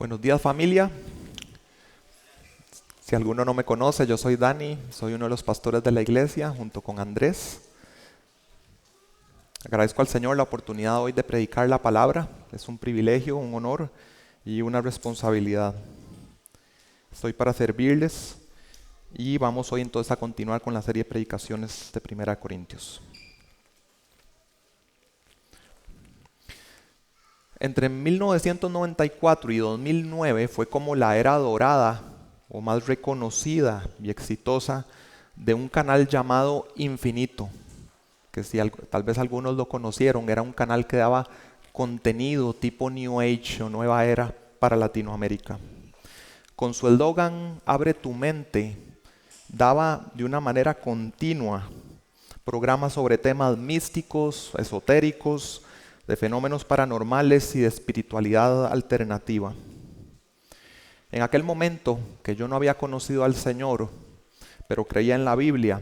Buenos días, familia. Si alguno no me conoce, yo soy Dani, soy uno de los pastores de la iglesia junto con Andrés. Agradezco al Señor la oportunidad hoy de predicar la palabra. Es un privilegio, un honor y una responsabilidad. Estoy para servirles y vamos hoy entonces a continuar con la serie de predicaciones de 1 Corintios. Entre 1994 y 2009 fue como la era dorada o más reconocida y exitosa de un canal llamado Infinito, que si tal vez algunos lo conocieron, era un canal que daba contenido tipo New Age o Nueva Era para Latinoamérica. Con su eslogan Abre tu mente, daba de una manera continua programas sobre temas místicos, esotéricos, de fenómenos paranormales y de espiritualidad alternativa. En aquel momento que yo no había conocido al Señor, pero creía en la Biblia,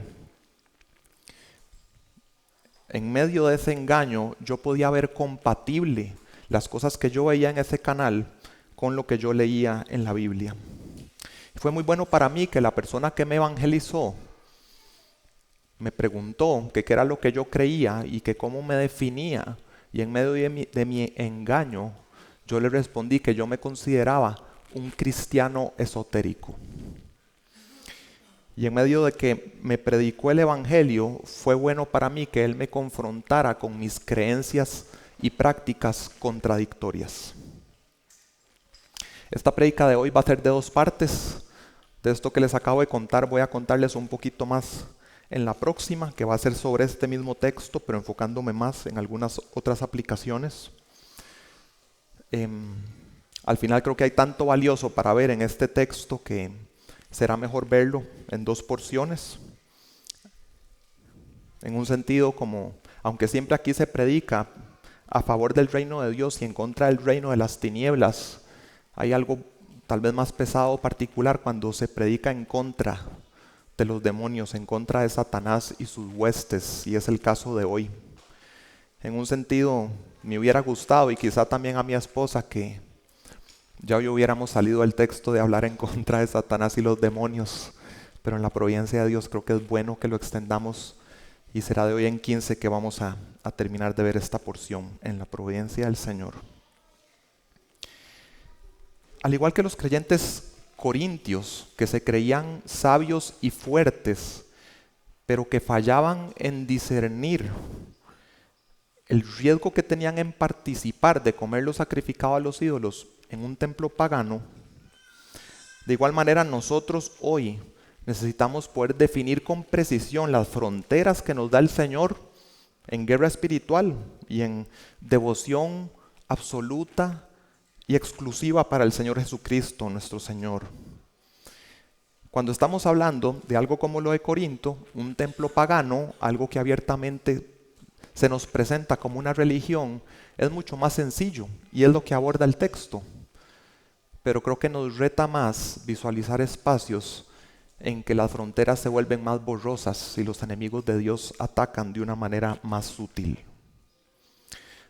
en medio de ese engaño yo podía ver compatible las cosas que yo veía en ese canal con lo que yo leía en la Biblia. Fue muy bueno para mí que la persona que me evangelizó me preguntó que qué era lo que yo creía y que cómo me definía. Y en medio de mi engaño, yo le respondí que yo me consideraba un cristiano esotérico. Y en medio de que me predicó el evangelio, fue bueno para mí que él me confrontara con mis creencias y prácticas contradictorias. Esta prédica de hoy va a ser de dos partes. De esto que les acabo de contar, voy a contarles un poquito más en la próxima, que va a ser sobre este mismo texto, pero enfocándome más en algunas otras aplicaciones. Al final creo que hay tanto valioso para ver en este texto que será mejor verlo en dos porciones. En un sentido como, aunque siempre aquí se predica a favor del reino de Dios y en contra del reino de las tinieblas, hay algo tal vez más pesado particular cuando se predica en contra de los demonios, en contra de Satanás y sus huestes, y es el caso de hoy. En un sentido, me hubiera gustado, y quizá también a mi esposa, que ya hoy hubiéramos salido del texto de hablar en contra de Satanás y los demonios, pero en la providencia de Dios creo que es bueno que lo extendamos, y será de hoy en 15 que vamos a terminar de ver esta porción, en la providencia del Señor. Al igual que los creyentes corintios, que se creían sabios y fuertes, pero que fallaban en discernir el riesgo que tenían en participar de comer lo sacrificado a los ídolos en un templo pagano, de igual manera nosotros hoy necesitamos poder definir con precisión las fronteras que nos da el Señor en guerra espiritual y en devoción absoluta y exclusiva para el Señor Jesucristo, nuestro Señor. Cuando estamos hablando de algo como lo de Corinto, un templo pagano, algo que abiertamente se nos presenta como una religión, es mucho más sencillo y es lo que aborda el texto. Pero creo que nos reta más visualizar espacios en que las fronteras se vuelven más borrosas y los enemigos de Dios atacan de una manera más sutil.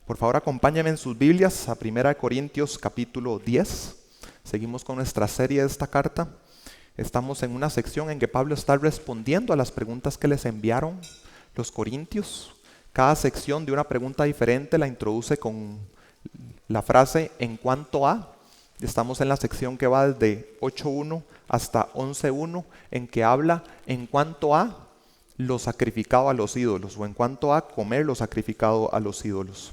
Por favor, acompáñenme en sus Biblias a 1 Corintios capítulo 10. Seguimos con nuestra serie de esta carta. Estamos en una sección en que Pablo está respondiendo a las preguntas que les enviaron los corintios. Cada sección de una pregunta diferente la introduce con la frase en cuanto a. Estamos en la sección que va desde 8.1 hasta 11.1, en que habla en cuanto a lo sacrificado a los ídolos o en cuanto a comer lo sacrificado a los ídolos.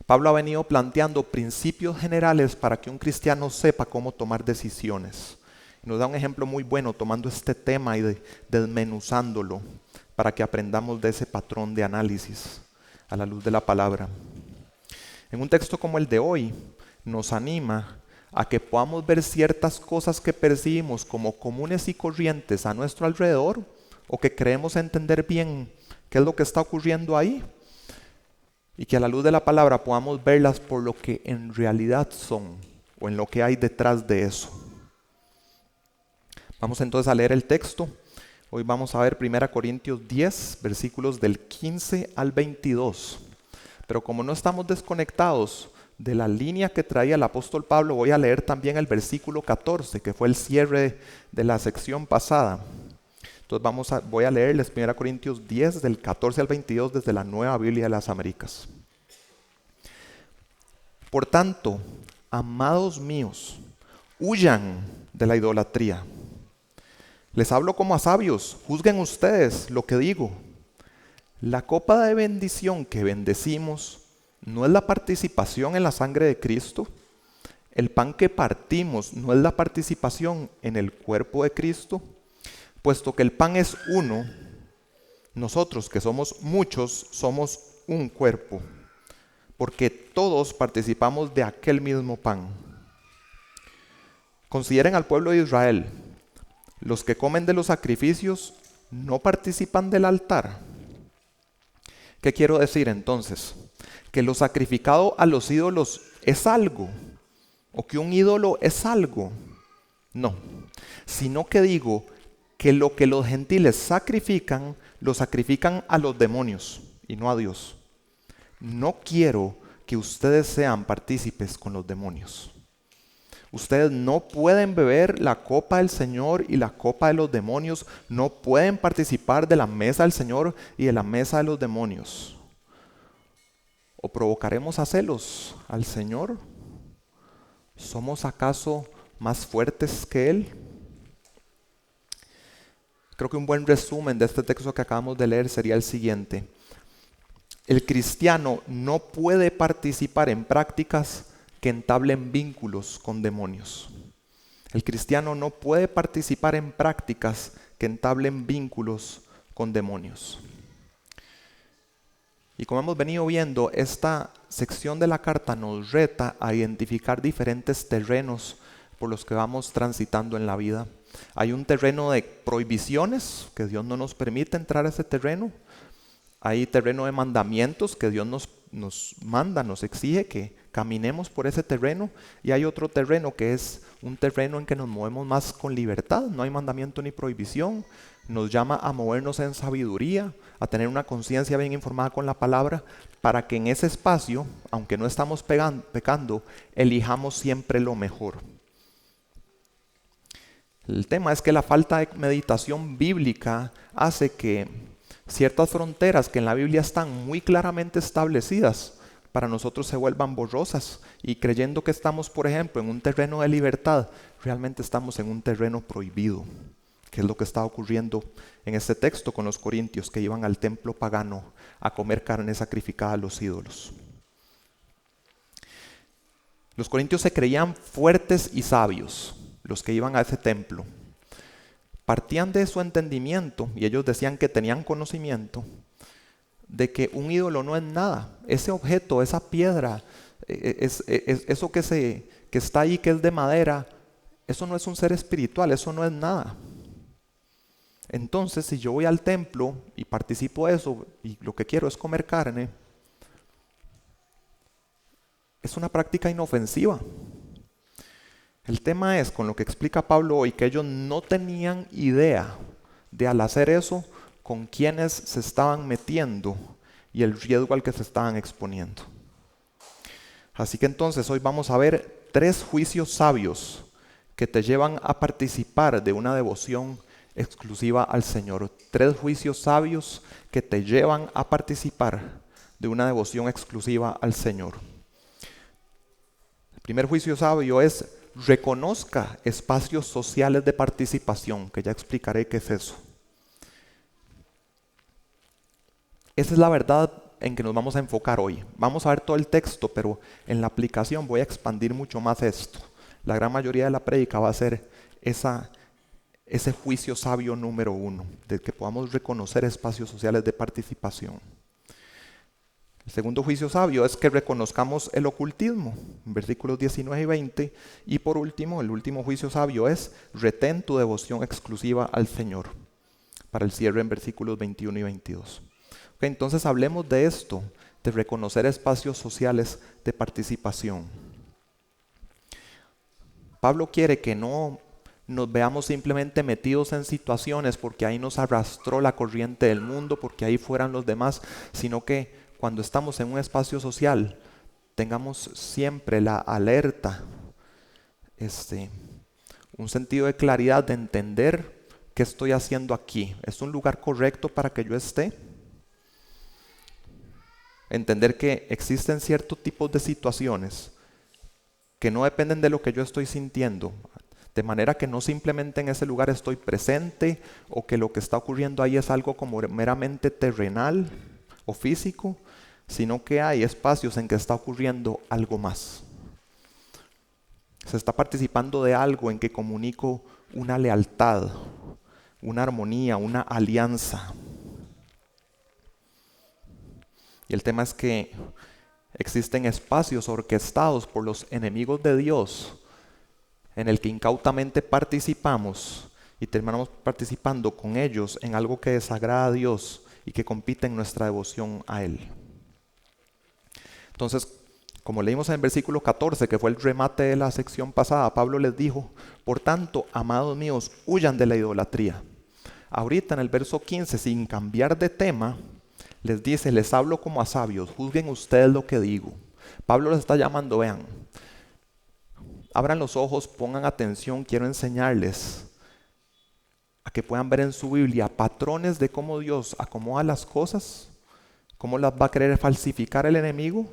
Pablo ha venido planteando principios generales para que un cristiano sepa cómo tomar decisiones. Nos da un ejemplo muy bueno tomando este tema y desmenuzándolo para que aprendamos de ese patrón de análisis a la luz de la palabra. En un texto como el de hoy, nos anima a que podamos ver ciertas cosas que percibimos como comunes y corrientes a nuestro alrededor o que creemos entender bien qué es lo que está ocurriendo ahí. Y que a la luz de la palabra podamos verlas por lo que en realidad son o en lo que hay detrás de eso. Vamos entonces a leer el texto. Hoy vamos a ver 1 Corintios 10, versículos del 15 al 22. Pero como no estamos desconectados de la línea que traía el apóstol Pablo, voy a leer también el versículo 14, que fue el cierre de la sección pasada. Entonces voy a leerles 1 Corintios 10, del 14 al 22, desde la Nueva Biblia de las Américas. Por tanto, amados míos, huyan de la idolatría. Les hablo como a sabios, juzguen ustedes lo que digo. La copa de bendición que bendecimos, ¿no es la participación en la sangre de Cristo? El pan que partimos, ¿no es la participación en el cuerpo de Cristo? Puesto que el pan es uno, nosotros que somos muchos somos un cuerpo, porque todos participamos de aquel mismo pan. Consideren al pueblo de Israel. Los que comen de los sacrificios no participan del altar. ¿Qué quiero decir entonces? Que lo sacrificado a los ídolos es algo, o que un ídolo es algo. No, sino que digo que lo que los gentiles sacrifican, lo sacrifican a los demonios y no a Dios. No quiero que ustedes sean partícipes con los demonios. Ustedes no pueden beber la copa del Señor y la copa de los demonios. No pueden participar de la mesa del Señor y de la mesa de los demonios. ¿O provocaremos a celos al Señor? ¿Somos acaso más fuertes que Él? Creo que un buen resumen de este texto que acabamos de leer sería el siguiente. El cristiano no puede participar en prácticas que entablen vínculos con demonios. El cristiano no puede participar en prácticas que entablen vínculos con demonios. Y como hemos venido viendo, esta sección de la carta nos reta a identificar diferentes terrenos por los que vamos transitando en la vida. Hay un terreno de prohibiciones, que Dios no nos permite entrar a ese terreno. Hay terreno de mandamientos, que Dios nos manda, nos exige que caminemos por ese terreno. Y hay otro terreno que es un terreno en que nos movemos más con libertad. No hay mandamiento ni prohibición. Nos llama a movernos en sabiduría, a tener una conciencia bien informada con la palabra, para que en ese espacio, aunque no estamos pecando, elijamos siempre lo mejor. El tema es que la falta de meditación bíblica hace que ciertas fronteras que en la Biblia están muy claramente establecidas, para nosotros se vuelvan borrosas, y creyendo que estamos, por ejemplo, en un terreno de libertad, realmente estamos en un terreno prohibido, que es lo que está ocurriendo en este texto con los corintios que iban al templo pagano a comer carne sacrificada a los ídolos. Los corintios se creían fuertes y sabios, los que iban a ese templo. Partían de su entendimiento, y ellos decían que tenían conocimiento, de que un ídolo no es nada. Ese objeto, esa piedra, eso que está ahí, que es de madera, eso no es un ser espiritual, eso no es nada. Entonces, si yo voy al templo y participo de eso, y lo que quiero es comer carne, es una práctica inofensiva. El tema es, con lo que explica Pablo hoy, que ellos no tenían idea de, al hacer eso, con quiénes se estaban metiendo y el riesgo al que se estaban exponiendo. Así que entonces hoy vamos a ver 3 juicios sabios que te llevan a participar de una devoción exclusiva al Señor. 3 juicios sabios que te llevan a participar de una devoción exclusiva al Señor. El primer juicio sabio es: reconozca espacios sociales de participación, que ya explicaré qué es eso. Esa es la verdad en que nos vamos a enfocar hoy. Vamos a ver todo el texto, pero en la aplicación voy a expandir mucho más esto. La gran mayoría de la prédica va a ser ese juicio sabio número 1, de que podamos reconocer espacios sociales de participación. El segundo juicio sabio es que reconozcamos el ocultismo, en versículos 19 y 20. Y por último, el último juicio sabio es: retén tu devoción exclusiva al Señor, para el cierre en versículos 21 y 22. Okay, entonces hablemos de esto, de reconocer espacios sociales de participación. Pablo quiere que no nos veamos simplemente metidos en situaciones porque ahí nos arrastró la corriente del mundo, porque ahí fueran los demás, sino que cuando estamos en un espacio social tengamos siempre la alerta, un sentido de claridad de entender qué estoy haciendo aquí. ¿Es un lugar correcto para que yo esté? Entender que existen ciertos tipos de situaciones que no dependen de lo que yo estoy sintiendo, de manera que no simplemente en ese lugar estoy presente o que lo que está ocurriendo ahí es algo como meramente terrenal o físico, sino que hay espacios en que está ocurriendo algo más. Se está participando de algo en que comunico una lealtad, una armonía, una alianza. Y el tema es que existen espacios orquestados por los enemigos de Dios en el que incautamente participamos y terminamos participando con ellos en algo que desagrada a Dios y que compite en nuestra devoción a Él. Entonces, como leímos en el versículo 14, que fue el remate de la sección pasada, Pablo les dijo: por tanto, amados míos, huyan de la idolatría. Ahorita en el verso 15, sin cambiar de tema, les dice: les hablo como a sabios, juzguen ustedes lo que digo. Pablo les está llamando, vean, abran los ojos, pongan atención, quiero enseñarles a que puedan ver en su Biblia patrones de cómo Dios acomoda las cosas, cómo las va a querer falsificar el enemigo.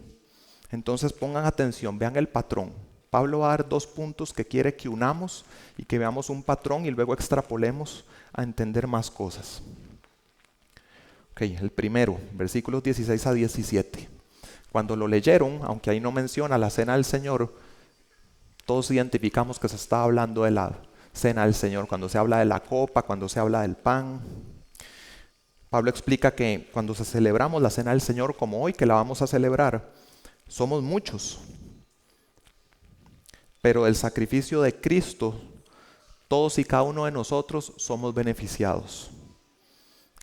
Entonces pongan atención, vean el patrón. Pablo va a dar 2 puntos que quiere que unamos y que veamos un patrón y luego extrapolemos a entender más cosas. Ok, el primero, versículos 16 a 17. Cuando lo leyeron, aunque ahí no menciona la cena del Señor, todos identificamos que se está hablando de la cena del Señor, cuando se habla de la copa, cuando se habla del pan. Pablo explica que cuando celebramos la cena del Señor como hoy, que la vamos a celebrar, somos muchos, pero del sacrificio de Cristo, todos y cada uno de nosotros somos beneficiados.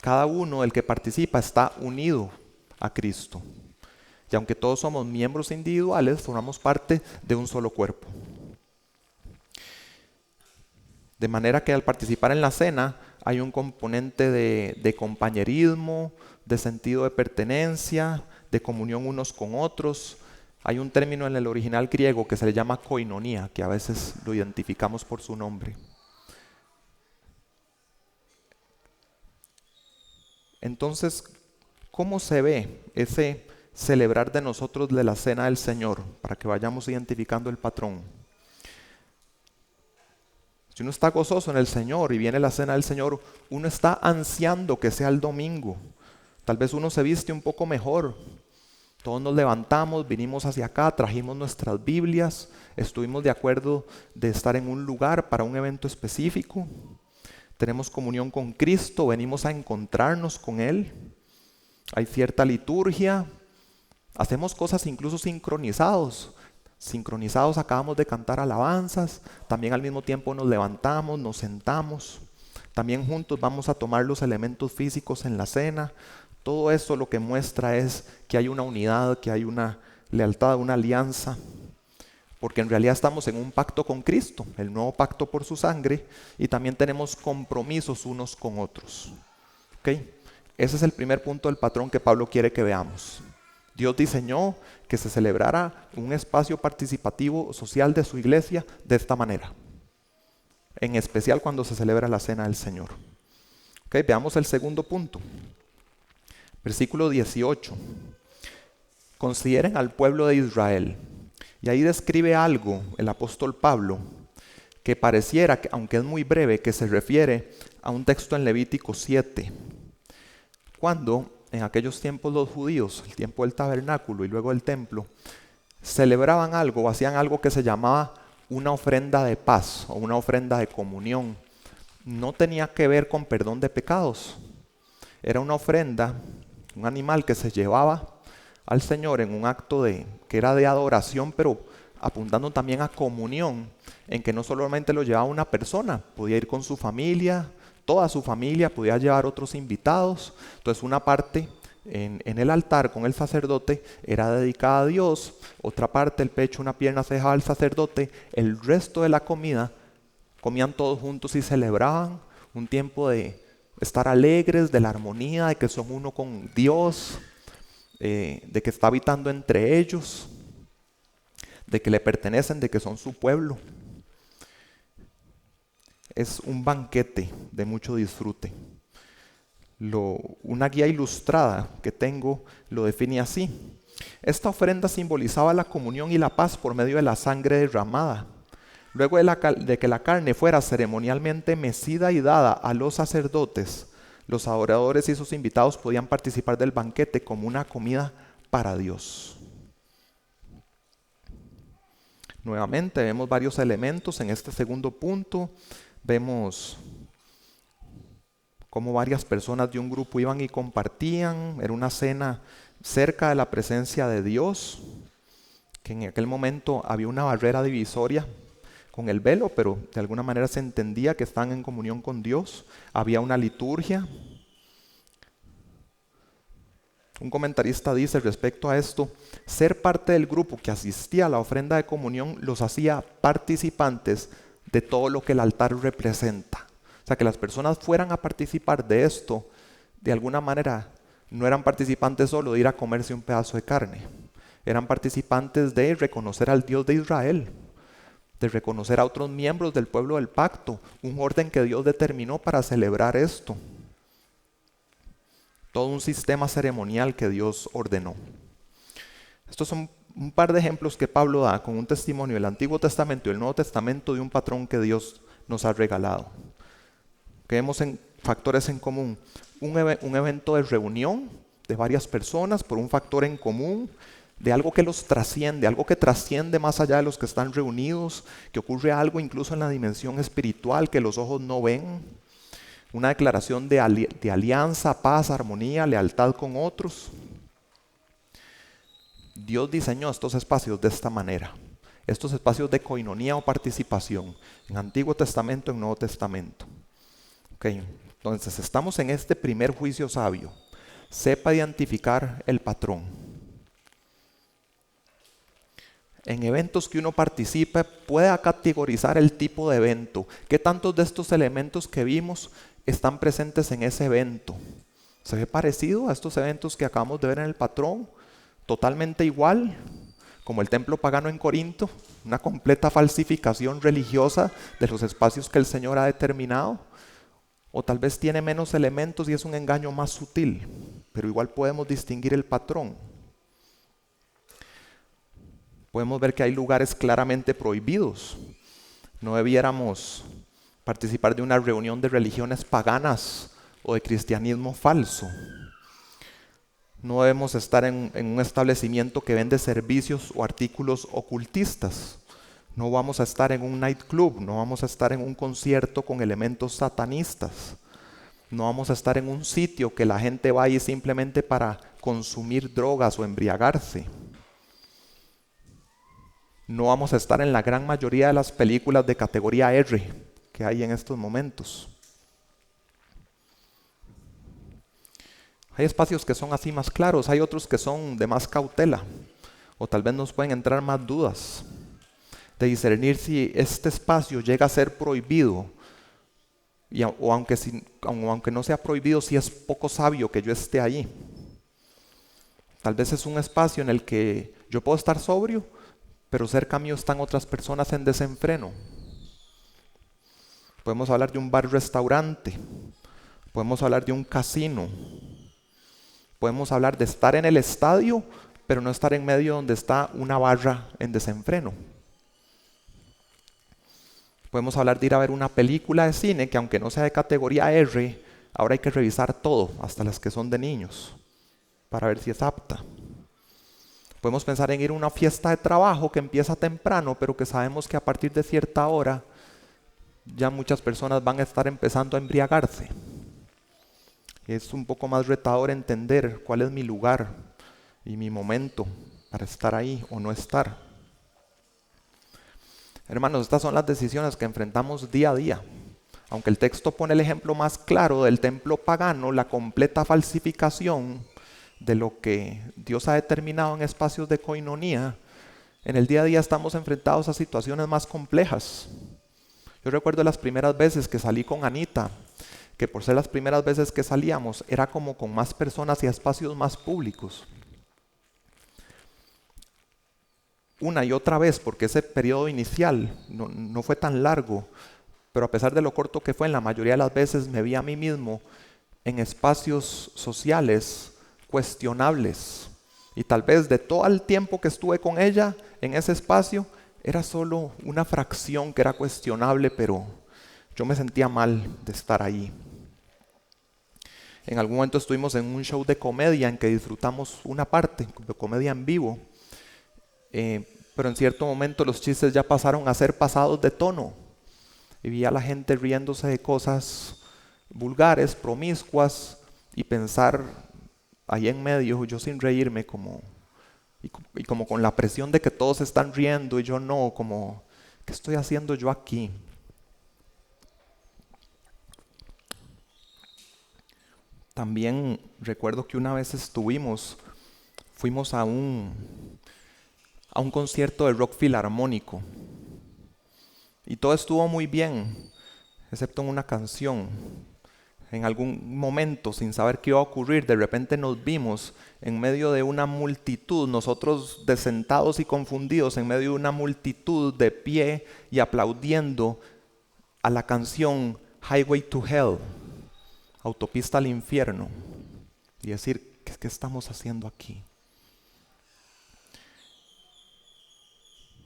Cada uno, el que participa, está unido a Cristo. Y aunque todos somos miembros individuales, formamos parte de un solo cuerpo. De manera que al participar en la cena hay un componente de compañerismo, de sentido de pertenencia, de comunión unos con otros. Hay un término en el original griego que se le llama koinonía, que a veces lo identificamos por su nombre. Entonces, ¿cómo se ve ese celebrar de nosotros de la cena del Señor? Para que vayamos identificando el patrón. Si uno está gozoso en el Señor y viene la cena del Señor, uno está ansiando que sea el domingo. Tal vez uno se viste un poco mejor. Todos nos levantamos, vinimos hacia acá, trajimos nuestras Biblias, estuvimos de acuerdo de estar en un lugar para un evento específico. Tenemos comunión con Cristo, venimos a encontrarnos con Él. Hay cierta liturgia. Hacemos cosas incluso sincronizados. Sincronizados acabamos de cantar alabanzas. También al mismo tiempo nos levantamos, nos sentamos. También juntos vamos a tomar los elementos físicos en la cena. Todo esto lo que muestra es que hay una unidad, que hay una lealtad, una alianza. Porque en realidad estamos en un pacto con Cristo, el nuevo pacto por su sangre, y también tenemos compromisos unos con otros. ¿Okay? Ese es el primer punto del patrón que Pablo quiere que veamos. Dios diseñó que se celebrara un espacio participativo social de su iglesia de esta manera. En especial cuando se celebra la cena del Señor. ¿Okay? Veamos el segundo punto. Versículo 18. Consideren al pueblo de Israel. Y ahí describe algo el apóstol Pablo que pareciera, aunque es muy breve, que se refiere a un texto en Levítico 7. Cuando en aquellos tiempos los judíos, el tiempo del tabernáculo y luego del templo, celebraban algo o hacían algo que se llamaba una ofrenda de paz o una ofrenda de comunión. No tenía que ver con perdón de pecados. Era una ofrenda, un animal que se llevaba al Señor en un acto que era de adoración, pero apuntando también a comunión, en que no solamente lo llevaba una persona, podía ir con su familia, toda su familia, podía llevar otros invitados. Entonces una parte en el altar con el sacerdote era dedicada a Dios, otra parte, el pecho, una pierna se dejaba al sacerdote, el resto de la comida comían todos juntos y celebraban un tiempo de estar alegres, de la armonía, de que son uno con Dios, de que está habitando entre ellos. de que le pertenecen, de que son su pueblo. Es un banquete de mucho disfrute. Una guía ilustrada que tengo lo define así. Esta ofrenda simbolizaba la comunión y la paz por medio de la sangre derramada. Luego de que la carne fuera ceremonialmente mecida y dada a los sacerdotes, los adoradores y sus invitados podían participar del banquete como una comida para Dios. Nuevamente vemos varios elementos en este segundo punto. Vemos cómo varias personas de un grupo iban y compartían. Era una cena cerca de la presencia de Dios, que en aquel momento había una barrera divisoria con el velo, pero de alguna manera se entendía que estaban en comunión con Dios. Había una liturgia. Un comentarista dice respecto a esto: ser parte del grupo que asistía a la ofrenda de comunión los hacía participantes de todo lo que el altar representa. O sea, que las personas fueran a participar de esto, de alguna manera, no eran participantes solo de ir a comerse un pedazo de carne. Eran participantes de reconocer al Dios de Israel, de reconocer a otros miembros del pueblo del pacto, un orden que Dios determinó para celebrar esto. Todo un sistema ceremonial que Dios ordenó. Estos son un par de ejemplos que Pablo da con un testimonio del Antiguo Testamento y el Nuevo Testamento de un patrón que Dios nos ha regalado. Que vemos en factores en común. Un evento de reunión de varias personas por un factor en común, de algo que los trasciende, algo que trasciende más allá de los que están reunidos, que ocurre algo incluso en la dimensión espiritual que los ojos no ven. Una declaración de alianza, paz, armonía, lealtad con otros. Dios diseñó estos espacios de esta manera. Estos espacios de coinonía o participación. En Antiguo Testamento, en Nuevo Testamento. Entonces estamos en este primer juicio sabio. Sepa identificar el patrón. En eventos que uno participe, pueda categorizar el tipo de evento. ¿Qué tantos de estos elementos que vimos están presentes en ese evento? ¿Se ve parecido a estos eventos que acabamos de ver en el patrón? ¿Totalmente igual? Como el templo pagano en Corinto, una completa falsificación religiosa de los espacios que el Señor ha determinado. O tal vez tiene menos elementos y es un engaño más sutil, pero igual podemos distinguir el patrón. Podemos ver que hay lugares claramente prohibidos. No debiéramos participar de una reunión de religiones paganas o de cristianismo falso. No debemos estar en un establecimiento que vende servicios o artículos ocultistas. No vamos a estar en un nightclub, no vamos a estar en un concierto con elementos satanistas. No vamos a estar en un sitio que la gente va ahí simplemente para consumir drogas o embriagarse. No vamos a estar en la gran mayoría de las películas de categoría R que hay en estos momentos. Hay espacios que son así más claros, hay otros que son de más cautela, o tal vez nos pueden entrar más dudas de discernir si este espacio llega a ser prohibido, o aunque no sea prohibido, si es poco sabio que yo esté allí. Tal vez es un espacio en el que yo puedo estar sobrio, pero cerca mío están otras personas en desenfreno. Podemos hablar de un bar-restaurante, podemos hablar de un casino, podemos hablar de estar en el estadio, pero no estar en medio donde está una barra en desenfreno. Podemos hablar de ir a ver una película de cine que aunque no sea de categoría R, ahora hay que revisar todo, hasta las que son de niños, para ver si es apta. Podemos pensar en ir a una fiesta de trabajo que empieza temprano, pero que sabemos que a partir de cierta hora ya muchas personas van a estar empezando a embriagarse. Es un poco más retador entender cuál es mi lugar y mi momento para estar ahí o no estar. Hermanos, estas son las decisiones que enfrentamos día a día. Aunque el texto pone el ejemplo más claro del templo pagano, la completa falsificación de lo que Dios ha determinado en espacios de coinonía, en el día a día estamos enfrentados a situaciones más complejas. Yo recuerdo las primeras veces que salí con Anita, que por ser las primeras veces que salíamos, era como con más personas y a espacios más públicos. una y otra vez, porque ese periodo inicial no fue tan largo, pero a pesar de lo corto que fue, en la mayoría de las veces me vi a mí mismo en espacios sociales cuestionables. Y tal vez de todo el tiempo que estuve con ella en ese espacio, era solo una fracción que era cuestionable, pero yo me sentía mal de estar ahí. En algún momento estuvimos en un show de comedia en que disfrutamos una parte de comedia en vivo, pero en cierto momento los chistes ya pasaron a ser pasados de tono y vi a la gente riéndose de cosas vulgares, promiscuas, y pensar ahí en medio, yo sin reírme, y como con la presión de que todos están riendo y yo no, como, ¿qué estoy haciendo yo aquí? También recuerdo que una vez fuimos a un concierto de rock filarmónico y todo estuvo muy bien, excepto en una canción. En algún momento, sin saber qué iba a ocurrir, de repente nos vimos en medio de una multitud, nosotros sentados y confundidos, en medio de una multitud de pie y aplaudiendo a la canción Highway to Hell, Autopista al Infierno, y decir, ¿qué estamos haciendo aquí?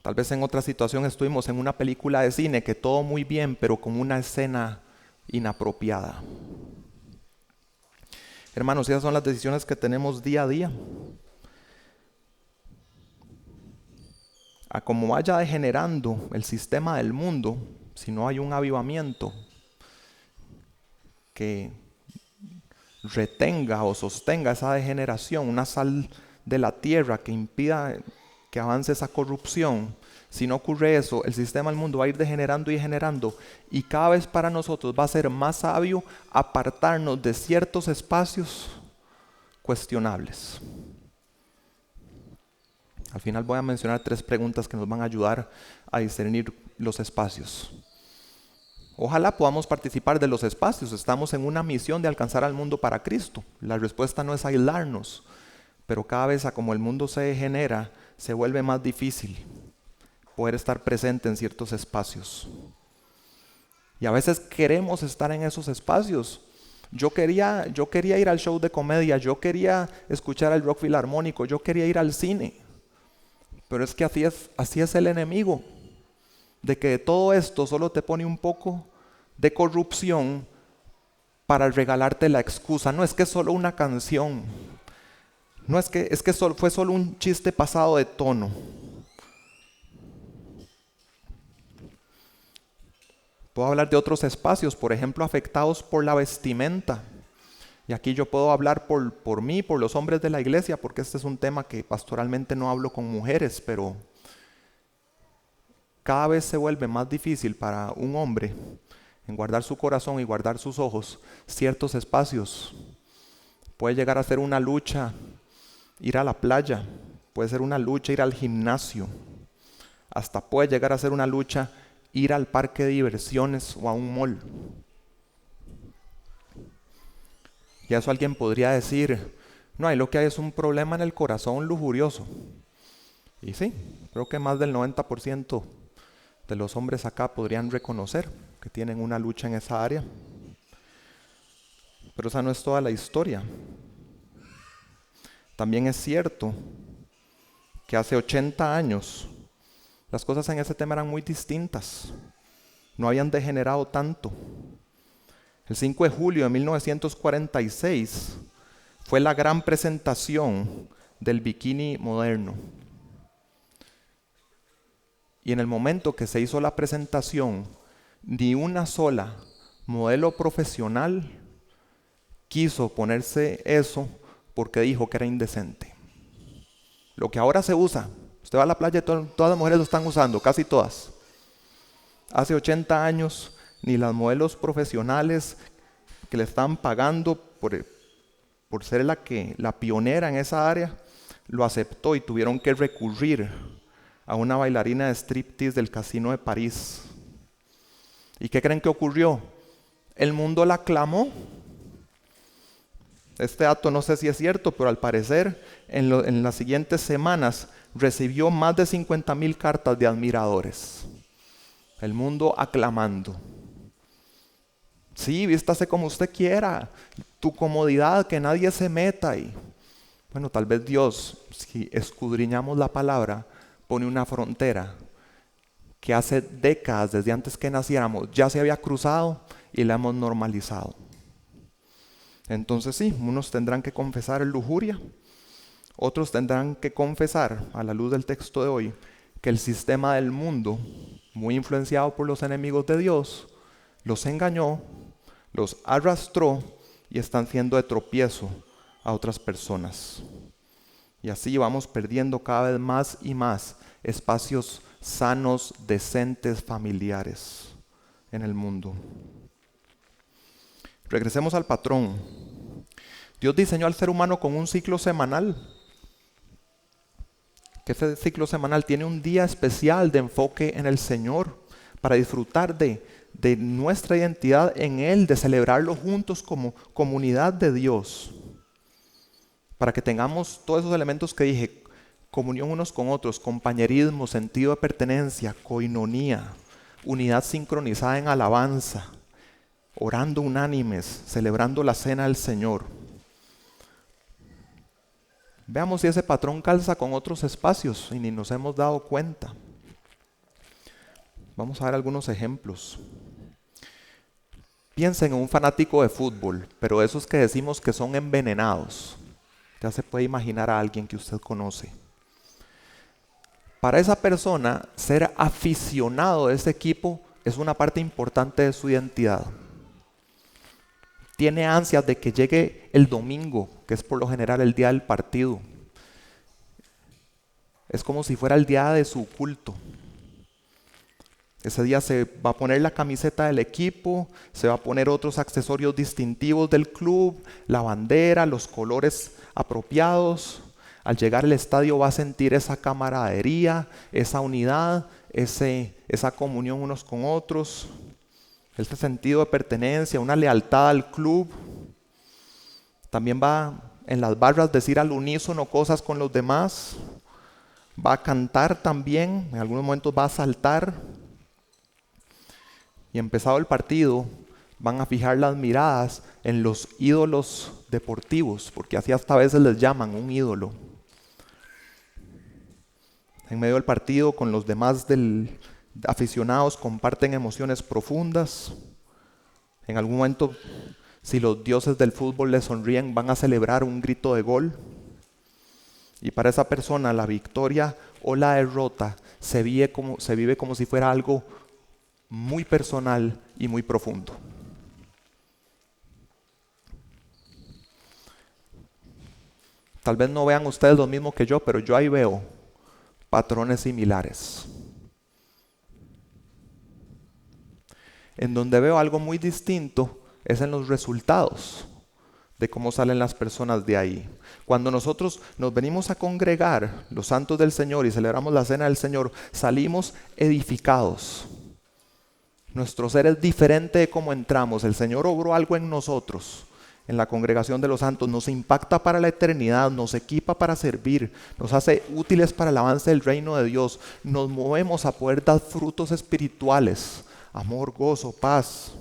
Tal vez en otra situación estuvimos en una película de cine que todo muy bien, pero con una escena inapropiada. Hermanos, esas son las decisiones que tenemos día a día. A como vaya degenerando el sistema del mundo, si no hay un avivamiento que retenga o sostenga esa degeneración, una sal de la tierra que impida que avance esa corrupción, si no ocurre eso, el sistema del mundo va a ir degenerando y degenerando, y cada vez para nosotros va a ser más sabio apartarnos de ciertos espacios cuestionables. Al final voy a mencionar 3 preguntas que nos van a ayudar a discernir los espacios. Ojalá podamos participar de los espacios. Estamos en una misión de alcanzar al mundo para Cristo. La respuesta no es aislarnos, pero cada vez a como el mundo se degenera, se vuelve más difícil poder estar presente en ciertos espacios. Y a veces queremos estar en esos espacios. Yo quería ir al show de comedia, yo quería escuchar el rock filarmónico, yo quería ir al cine. Pero es que así es el enemigo, de que de todo esto solo te pone un poco de corrupción para regalarte la excusa. No es que es solo una canción, no es que fue solo un chiste pasado de tono. Puedo hablar de otros espacios, por ejemplo, afectados por la vestimenta. Y aquí yo puedo hablar por mí, por los hombres de la iglesia, porque este es un tema que pastoralmente no hablo con mujeres, pero cada vez se vuelve más difícil para un hombre en guardar su corazón y guardar sus ojos ciertos espacios. Puede llegar a ser una lucha ir a la playa, puede ser una lucha ir al gimnasio, hasta puede llegar a ser una lucha ir al parque de diversiones o a un mall. Y a eso alguien podría decir, no, ahí lo que hay es un problema en el corazón lujurioso. Y sí, creo que más del 90% de los hombres acá podrían reconocer que tienen una lucha en esa área. Pero esa no es toda la historia. También es cierto que hace 80 años las cosas en ese tema eran muy distintas. No habían degenerado tanto. El 5 de julio de 1946 fue la gran presentación del bikini moderno. Y en el momento que se hizo la presentación, ni una sola modelo profesional quiso ponerse eso porque dijo que era indecente. Lo que ahora se usa, usted va a la playa y todas las mujeres lo están usando, casi todas. Hace 80 años, ni las modelos profesionales que le estaban pagando por ser la pionera en esa área, lo aceptó y tuvieron que recurrir a una bailarina de striptease del Casino de París. ¿Y qué creen que ocurrió? El mundo la aclamó. Este dato no sé si es cierto, pero al parecer en las siguientes semanas recibió más de 50,000 cartas de admiradores. El mundo aclamando. Sí, vístase como usted quiera, tu comodidad, que nadie se meta ahí. Bueno, tal vez Dios, si escudriñamos la palabra, pone una frontera que hace décadas, desde antes que naciéramos, ya se había cruzado y la hemos normalizado. Entonces sí, unos tendrán que confesar lujuria, otros tendrán que confesar, a la luz del texto de hoy, que el sistema del mundo, muy influenciado por los enemigos de Dios, los engañó, los arrastró y están siendo de tropiezo a otras personas. Y así vamos perdiendo cada vez más y más espacios sanos, decentes, familiares en el mundo. Regresemos al patrón. Dios diseñó al ser humano con un ciclo semanal. Que ese ciclo semanal tiene un día especial de enfoque en el Señor para disfrutar de nuestra identidad en Él, de celebrarlo juntos como comunidad de Dios. Para que tengamos todos esos elementos que dije: comunión unos con otros, compañerismo, sentido de pertenencia, coinonía, unidad sincronizada en alabanza, orando unánimes, celebrando la cena del Señor. Veamos si ese patrón calza con otros espacios y ni nos hemos dado cuenta. Vamos a ver algunos ejemplos. Piensen en un fanático de fútbol, pero esos que decimos que son envenenados. Ya se puede imaginar a alguien que usted conoce. Para esa persona, ser aficionado de ese equipo es una parte importante de su identidad. Tiene ansias de que llegue el domingo, que es por lo general el día del partido. Es como si fuera el día de su culto. Ese día se va a poner la camiseta del equipo, se va a poner otros accesorios distintivos del club, la bandera, los colores apropiados. Al llegar al estadio va a sentir esa camaradería, esa unidad, esa comunión unos con otros, ese sentido de pertenencia, una lealtad al club. También va en las barras decir al unísono cosas con los demás. Va a cantar también, en algunos momentos va a saltar. Y empezado el partido, van a fijar las miradas en los ídolos deportivos, porque así hasta a veces les llaman un ídolo. En medio del partido, con los demás aficionados, comparten emociones profundas. En algún momento, si los dioses del fútbol les sonríen, van a celebrar un grito de gol. Y para esa persona, la victoria o la derrota se vive como si fuera algo muy personal y muy profundo. Tal vez no vean ustedes lo mismo que yo, pero yo ahí veo patrones similares. En donde veo algo muy distinto es en los resultados de cómo salen las personas de ahí. Cuando nosotros nos venimos a congregar, los santos del Señor, y celebramos la cena del Señor, salimos edificados. Nuestro ser es diferente de cómo entramos. El Señor obró algo en nosotros, en la congregación de los santos. Nos impacta para la eternidad, nos equipa para servir, nos hace útiles para el avance del reino de Dios. Nos movemos a poder dar frutos espirituales, amor, gozo, paz.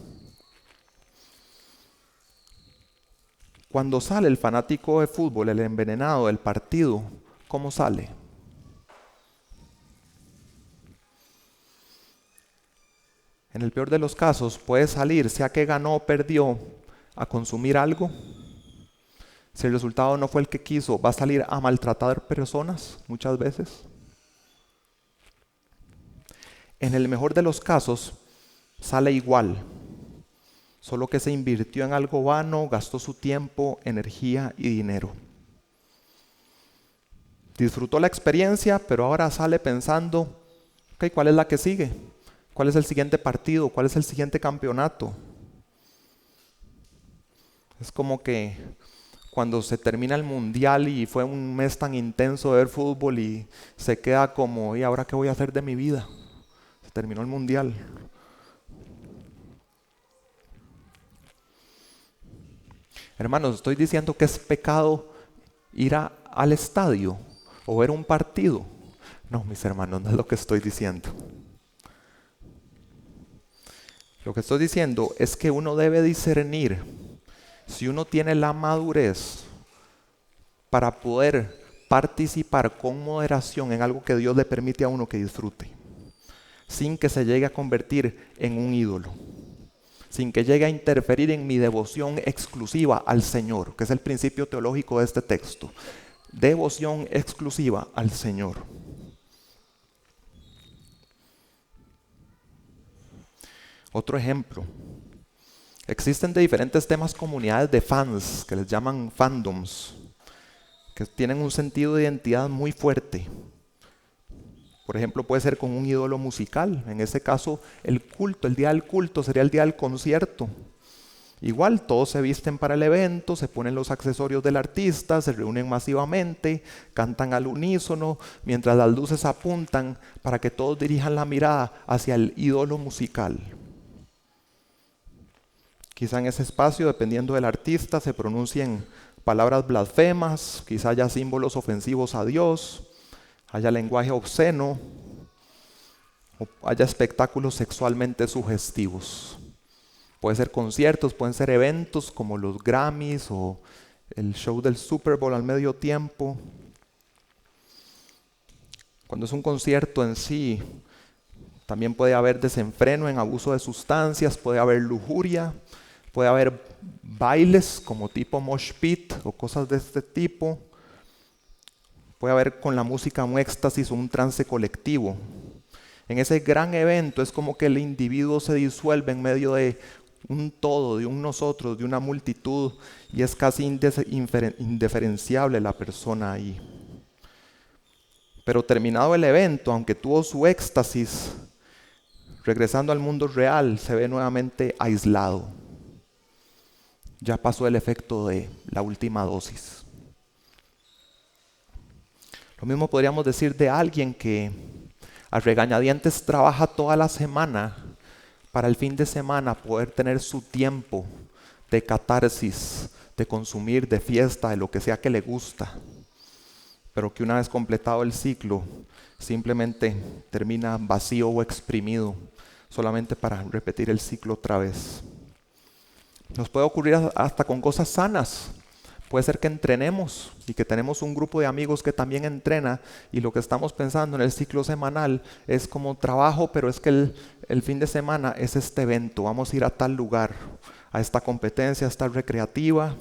Cuando sale el fanático de fútbol, el envenenado del partido, ¿cómo sale? En el peor de los casos, puede salir, sea que ganó o perdió, a consumir algo. Si el resultado no fue el que quiso, va a salir a maltratar personas muchas veces. En el mejor de los casos, sale igual, solo que se invirtió en algo vano, gastó su tiempo, energía y dinero. Disfrutó la experiencia, pero ahora sale pensando, ok, ¿cuál es la que sigue? ¿Cuál es el siguiente partido? ¿Cuál es el siguiente campeonato? Es como que cuando se termina el mundial y fue un mes tan intenso de ver fútbol y se queda como, ¿y ahora qué voy a hacer de mi vida? Se terminó el mundial. Hermanos, estoy diciendo que es pecado ir al estadio o ver un partido. No, mis hermanos, no es lo que estoy diciendo. Lo que estoy diciendo es que uno debe discernir si uno tiene la madurez para poder participar con moderación en algo que Dios le permite a uno que disfrute, sin que se llegue a convertir en un ídolo, sin que llegue a interferir en mi devoción exclusiva al Señor, que es el principio teológico de este texto. Devoción exclusiva al Señor. Otro ejemplo. Existen de diferentes temas comunidades de fans, que les llaman fandoms, que tienen un sentido de identidad muy fuerte. Por ejemplo, puede ser con un ídolo musical. En ese caso, el culto, el día del culto sería el día del concierto. Igual, todos se visten para el evento, se ponen los accesorios del artista, se reúnen masivamente, cantan al unísono, mientras las luces apuntan para que todos dirijan la mirada hacia el ídolo musical. Quizá en ese espacio, dependiendo del artista, se pronuncien palabras blasfemas, quizá haya símbolos ofensivos a Dios, haya lenguaje obsceno, o haya espectáculos sexualmente sugestivos. Puede ser conciertos, pueden ser eventos como los Grammys o el show del Super Bowl al medio tiempo. Cuando es un concierto en sí, también puede haber desenfreno en abuso de sustancias, puede haber lujuria, puede haber bailes como tipo mosh pit o cosas de este tipo. Puede haber con la música un éxtasis o un trance colectivo. En ese gran evento es como que el individuo se disuelve en medio de un todo, de un nosotros, de una multitud, y es casi indiferenciable la persona ahí. Pero terminado el evento, aunque tuvo su éxtasis, regresando al mundo real, se ve nuevamente aislado. Ya pasó el efecto de la última dosis. Lo mismo podríamos decir de alguien que a regañadientes trabaja toda la semana para el fin de semana poder tener su tiempo de catarsis, de consumir, de fiesta, de lo que sea que le gusta, pero que una vez completado el ciclo simplemente termina vacío o exprimido solamente para repetir el ciclo otra vez. Nos puede ocurrir hasta con cosas sanas. Puede ser que entrenemos y que tenemos un grupo de amigos que también entrena, y lo que estamos pensando en el ciclo semanal es como trabajo, pero es que el fin de semana es este evento, vamos a ir a tal lugar, a esta competencia, a esta recreativa,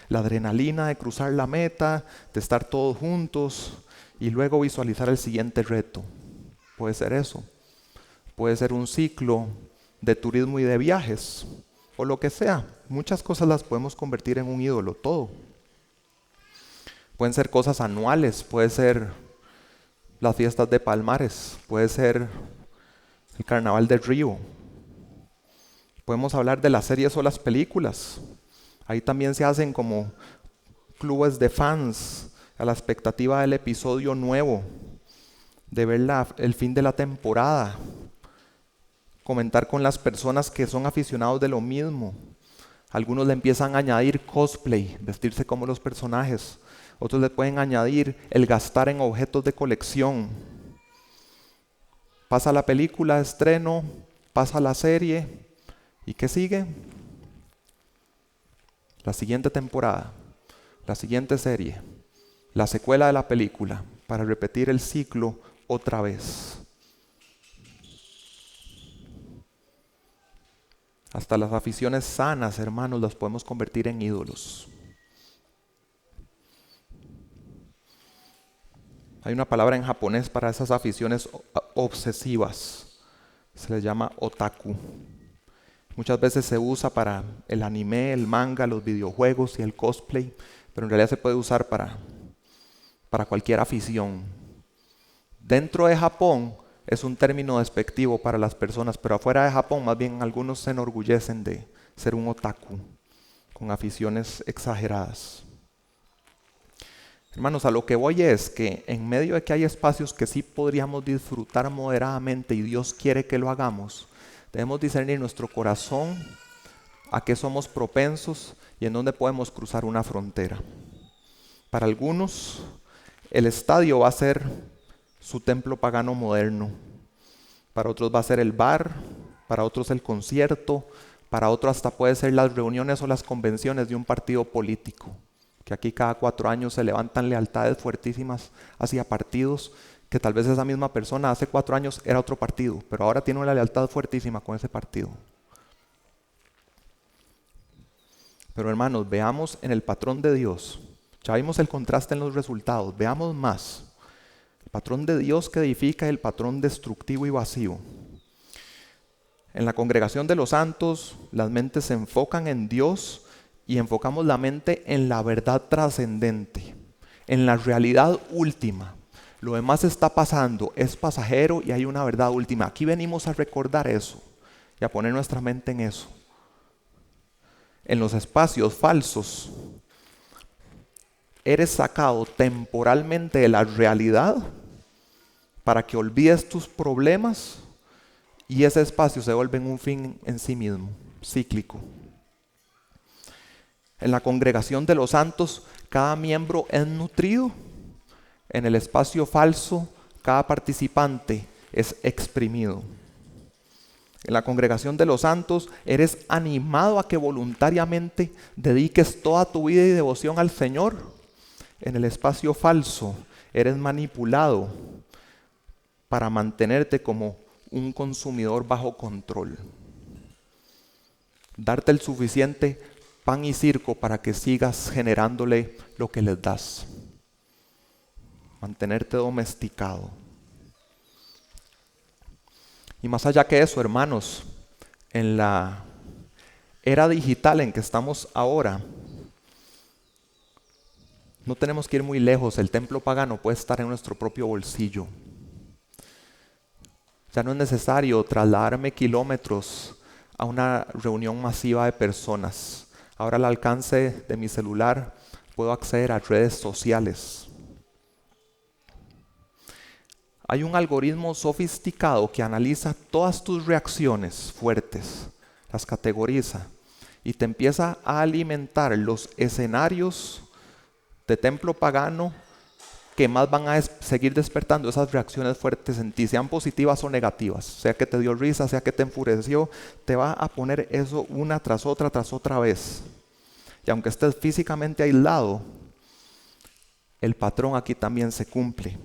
la adrenalina de cruzar la meta, de estar todos juntos y luego visualizar el siguiente reto. Puede ser eso, puede ser un ciclo de turismo y de viajes, o lo que sea. Muchas cosas las podemos convertir en un ídolo, todo. Pueden ser cosas anuales, puede ser las fiestas de Palmares, puede ser el Carnaval de Río. Podemos hablar de las series o las películas. Ahí también se hacen como clubes de fans a la expectativa del episodio nuevo, de ver el fin de la temporada, comentar con las personas que son aficionados de lo mismo. Algunos le empiezan a añadir cosplay, vestirse como los personajes. Otros le pueden añadir el gastar en objetos de colección. Pasa la película de estreno, pasa la serie, ¿y qué sigue? La siguiente temporada, la siguiente serie, la secuela de la película, para repetir el ciclo otra vez. Hasta las aficiones sanas, hermanos, las podemos convertir en ídolos. Hay una palabra en japonés para esas aficiones obsesivas. Se les llama otaku. Muchas veces se usa para el anime, el manga, los videojuegos y el cosplay, pero en realidad se puede usar para cualquier afición. Dentro de Japón es un término despectivo para las personas, pero afuera de Japón más bien algunos se enorgullecen de ser un otaku, con aficiones exageradas. Hermanos, a lo que voy es que en medio de que hay espacios que sí podríamos disfrutar moderadamente y Dios quiere que lo hagamos, debemos discernir nuestro corazón, a qué somos propensos y en dónde podemos cruzar una frontera. Para algunos, el estadio va a ser su templo pagano moderno. Para otros va a ser el bar, para otros el concierto, para otros hasta puede ser las reuniones o las convenciones de un partido político, que aquí cada 4 años se levantan lealtades fuertísimas hacia partidos, que tal vez esa misma persona hace 4 años era otro partido, pero ahora tiene una lealtad fuertísima con ese partido. Pero hermanos, veamos en el patrón de Dios. Ya vimos el contraste en los resultados, veamos más. El patrón de Dios que edifica y el patrón destructivo y vacío. En la congregación de los santos, las mentes se enfocan en Dios y enfocamos la mente en la verdad trascendente, en la realidad última. Lo demás está pasando, es pasajero y hay una verdad última. Aquí venimos a recordar eso y a poner nuestra mente en eso. En los espacios falsos, eres sacado temporalmente de la realidad para que olvides tus problemas y ese espacio se vuelve un fin en sí mismo, cíclico. En la congregación de los santos, cada miembro es nutrido. En el espacio falso, cada participante es exprimido. En la congregación de los santos, eres animado a que voluntariamente dediques toda tu vida y devoción al Señor. En el espacio falso, eres manipulado para mantenerte como un consumidor bajo control. Darte el suficiente pan y circo para que sigas generándole lo que les das. Mantenerte domesticado. Y más allá que eso, hermanos, en la era digital en que estamos ahora, no tenemos que ir muy lejos. El templo pagano puede estar en nuestro propio bolsillo. Ya no es necesario trasladarme kilómetros a una reunión masiva de personas. Ahora al alcance de mi celular puedo acceder a redes sociales. Hay un algoritmo sofisticado que analiza todas tus reacciones fuertes, las categoriza y te empieza a alimentar los escenarios de templo pagano que más van a seguir despertando esas reacciones fuertes en ti, sean positivas o negativas, sea que te dio risa, sea que te enfureció, te va a poner eso una tras otra vez. Y aunque estés físicamente aislado, el patrón aquí también se cumple.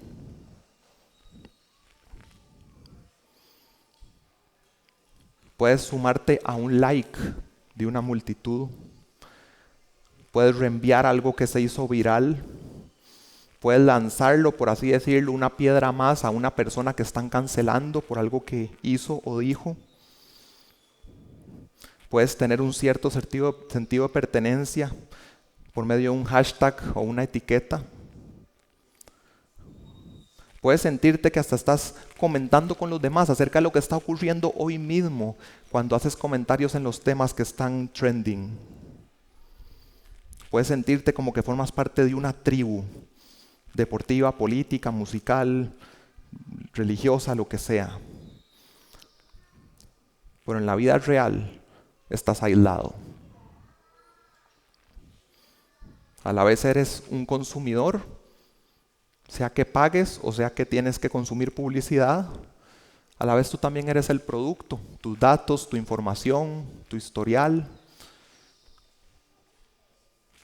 Puedes sumarte a un like de una multitud. Puedes reenviar algo que se hizo viral. Puedes lanzarlo, por así decirlo, una piedra más a una persona que están cancelando por algo que hizo o dijo. Puedes tener un cierto sentido de pertenencia por medio de un hashtag o una etiqueta. Puedes sentirte que hasta estás comentando con los demás acerca de lo que está ocurriendo hoy mismo cuando haces comentarios en los temas que están trending. Puedes sentirte como que formas parte de una tribu deportiva, política, musical, religiosa, lo que sea. Pero en la vida real estás aislado. A la vez eres un consumidor, sea que pagues o sea que tienes que consumir publicidad. A la vez tú también eres el producto, tus datos, tu información, tu historial.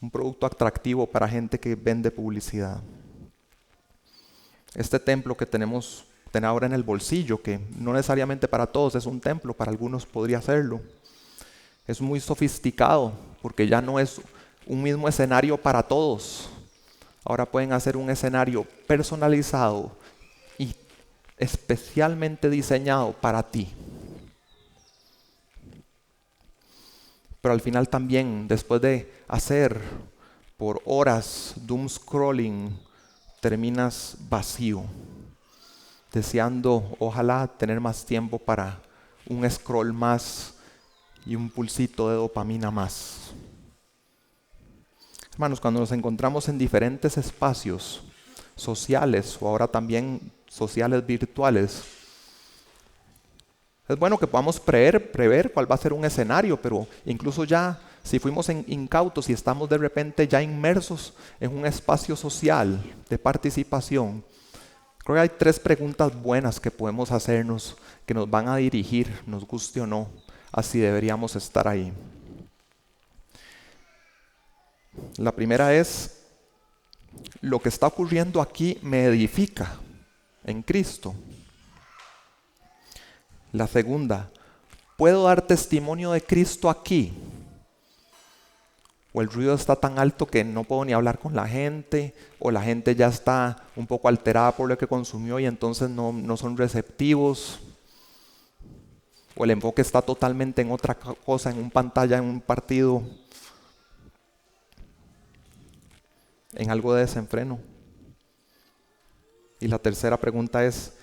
Un producto atractivo para gente que vende publicidad. Este templo que tenemos ahora en el bolsillo, que no necesariamente para todos es un templo, para algunos podría serlo. Es muy sofisticado porque ya no es un mismo escenario para todos. Ahora pueden hacer un escenario personalizado y especialmente diseñado para ti. Pero al final también, después de hacer por horas doom scrolling, terminas vacío, deseando ojalá tener más tiempo para un scroll más y un pulsito de dopamina más. Hermanos, cuando nos encontramos en diferentes espacios sociales o ahora también sociales virtuales, es bueno que podamos prever cuál va a ser un escenario, pero incluso ya si fuimos incautos y estamos de repente ya inmersos en un espacio social de participación, Creo que hay 3 preguntas buenas que podemos hacernos, que nos van a dirigir, nos guste o no, así deberíamos estar ahí. La primera es, ¿lo que está ocurriendo aquí me edifica en Cristo? La segunda, ¿puedo dar testimonio de Cristo aquí? O el ruido está tan alto que no puedo ni hablar con la gente, o la gente ya está un poco alterada por lo que consumió y entonces no son receptivos, o el enfoque está totalmente en otra cosa, en una pantalla, en un partido, en algo de desenfreno. Y la tercera pregunta es,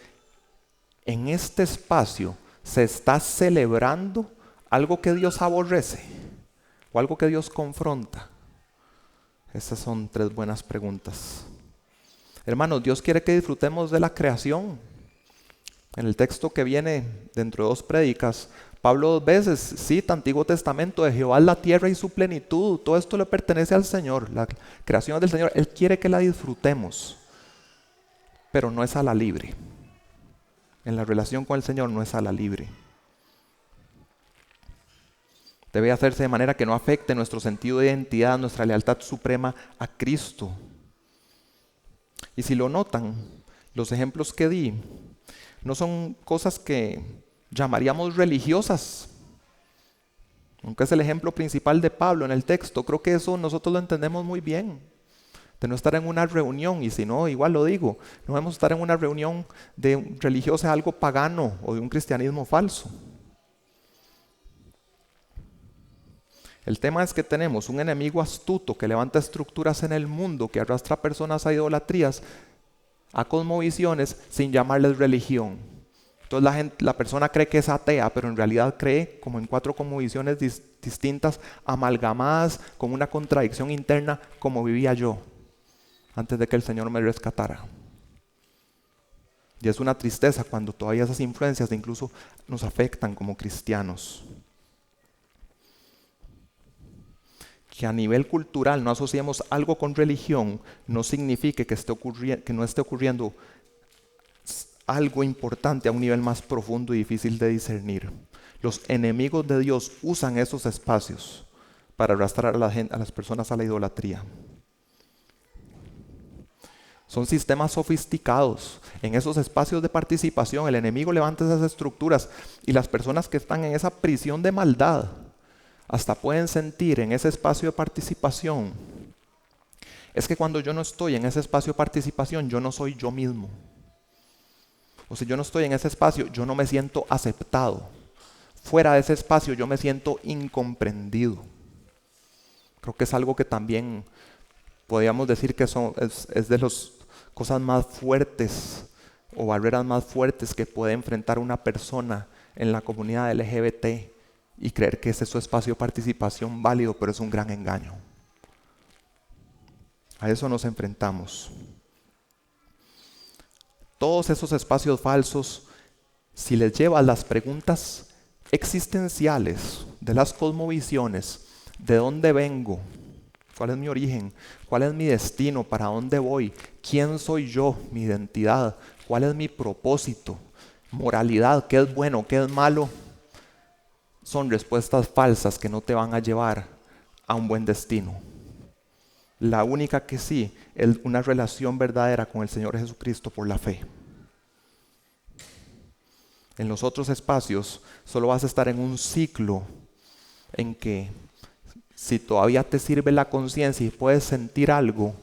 ¿en este espacio se está celebrando algo que Dios aborrece o algo que Dios confronta? Esas son 3 buenas preguntas. Hermanos, Dios quiere que disfrutemos de la creación. En el texto que viene dentro de 2 prédicas, Pablo 2 veces cita Antiguo Testamento: de Jehová es la tierra y su plenitud, todo esto le pertenece al Señor, la creación es del Señor, Él quiere que la disfrutemos, pero no es a la libre. En la relación con el Señor no es a la libre. Debe hacerse de manera que no afecte nuestro sentido de identidad, nuestra lealtad suprema a Cristo. Y si lo notan, los ejemplos que di no son cosas que llamaríamos religiosas. Aunque es el ejemplo principal de Pablo en el texto, creo que eso nosotros lo entendemos muy bien. De no estar en una reunión, y si no, igual lo digo, no debemos estar en una reunión de religiosa, algo pagano o de un cristianismo falso. El tema es que tenemos un enemigo astuto que levanta estructuras en el mundo, que arrastra personas a idolatrías, a cosmovisiones, sin llamarles religión. Entonces la persona cree que es atea, pero en realidad cree como en 4 cosmovisiones distintas, amalgamadas, con una contradicción interna, como vivía yo antes de que el Señor me rescatara. Y es una tristeza cuando todavía esas influencias incluso nos afectan como cristianos. Que a nivel cultural no asociemos algo con religión no significa que no esté ocurriendo algo importante a un nivel más profundo y difícil de discernir. Los enemigos de Dios usan esos espacios para arrastrar a las personas a la idolatría. Son sistemas sofisticados. En esos espacios de participación, el enemigo levanta esas estructuras y las personas que están en esa prisión de maldad hasta pueden sentir en ese espacio de participación. Es que cuando yo no estoy en ese espacio de participación, yo no soy yo mismo. O si yo no estoy en ese espacio, yo no me siento aceptado. Fuera de ese espacio, yo me siento incomprendido. Creo que es algo que también podríamos decir que es de las cosas más fuertes o barreras más fuertes que puede enfrentar una persona en la comunidad LGBT y creer que ese es su espacio de participación válido, pero es un gran engaño. A eso nos enfrentamos. Todos esos espacios falsos, si les llevas las preguntas existenciales de las cosmovisiones, ¿de dónde vengo? ¿Cuál es mi origen? ¿Cuál es mi destino? ¿Para dónde voy? ¿Quién soy yo? ¿Mi identidad? ¿Cuál es mi propósito? ¿Moralidad? ¿Qué es bueno? ¿Qué es malo? Son respuestas falsas que no te van a llevar a un buen destino. La única que sí es una relación verdadera con el Señor Jesucristo por la fe. En los otros espacios solo vas a estar en un ciclo en que si todavía te sirve la conciencia y puedes sentir algo,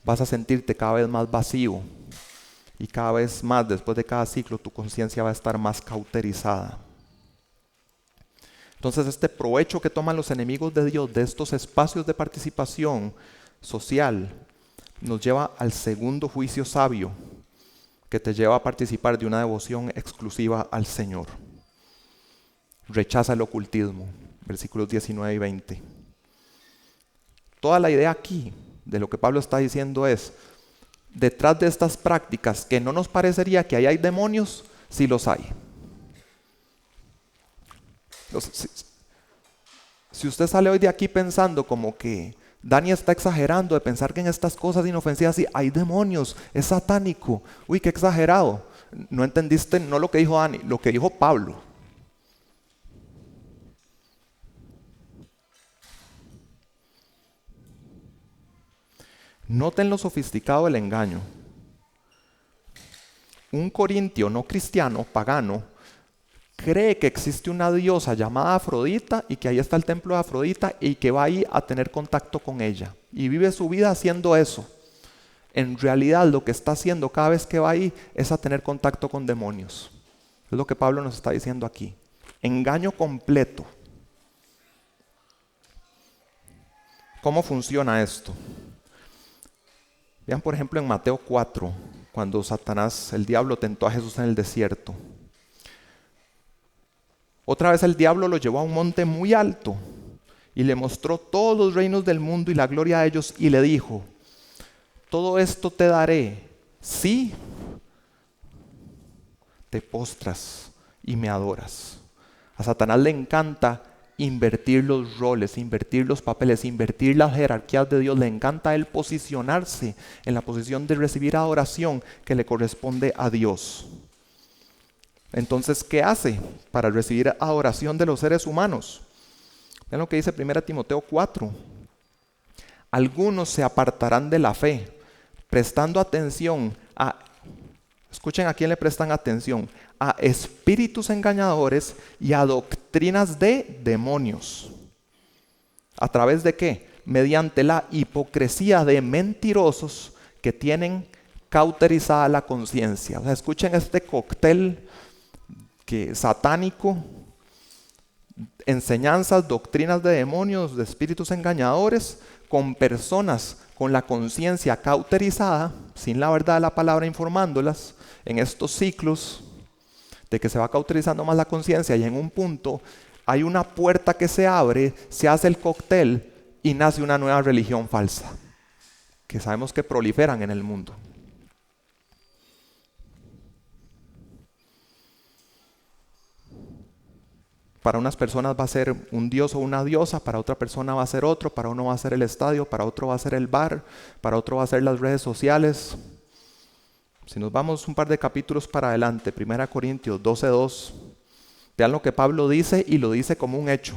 vas a sentirte cada vez más vacío. Y cada vez más, después de cada ciclo, tu conciencia va a estar más cauterizada. Entonces, este provecho que toman los enemigos de Dios de estos espacios de participación social nos lleva al segundo juicio sabio, que te lleva a participar de una devoción exclusiva al Señor. Rechaza el ocultismo, versículos 19 y 20. Toda la idea aquí de lo que Pablo está diciendo es, detrás de estas prácticas que no nos parecería que ahí hay demonios, sí los hay. Si usted sale hoy de aquí pensando como que Dani está exagerando de pensar que en estas cosas inofensivas sí hay demonios, es satánico. Uy, qué exagerado. No entendiste, no lo que dijo Dani, lo que dijo Pablo. Noten lo sofisticado del engaño. Un corintio no cristiano, pagano, cree que existe una diosa llamada Afrodita y que ahí está el templo de Afrodita y que va ahí a tener contacto con ella. Y vive su vida haciendo eso. En realidad lo que está haciendo cada vez que va ahí es a tener contacto con demonios. Es lo que Pablo nos está diciendo aquí. Engaño completo. ¿Cómo funciona esto? Vean por ejemplo en Mateo 4, cuando Satanás, el diablo, tentó a Jesús en el desierto. Otra vez el diablo lo llevó a un monte muy alto y le mostró todos los reinos del mundo y la gloria de ellos y le dijo: todo esto te daré si te postras y me adoras. A Satanás le encanta invertir los roles, invertir los papeles, invertir las jerarquías de Dios. Le encanta a él posicionarse en la posición de recibir adoración que le corresponde a Dios. Entonces, ¿qué hace para recibir adoración de los seres humanos? Vean lo que dice 1 Timoteo 4. Algunos se apartarán de la fe, prestando atención a, escuchen a quién le prestan atención, a espíritus engañadores y a doctrinas de demonios. ¿A través de qué? Mediante la hipocresía de mentirosos que tienen cauterizada la conciencia. O sea, escuchen este cóctel satánico, enseñanzas, doctrinas de demonios, de espíritus engañadores, con personas con la conciencia cauterizada, sin la verdad de la palabra informándolas, en estos ciclos de que se va cauterizando más la conciencia y en un punto hay una puerta que se abre, se hace el cóctel y nace una nueva religión falsa, que sabemos que proliferan en el mundo. Para unas personas va a ser un dios o una diosa, para otra persona va a ser otro, para uno va a ser el estadio, para otro va a ser el bar, para otro va a ser las redes sociales. Si nos vamos un par de capítulos para adelante, 1 Corintios 12:2, vean lo que Pablo dice y lo dice como un hecho.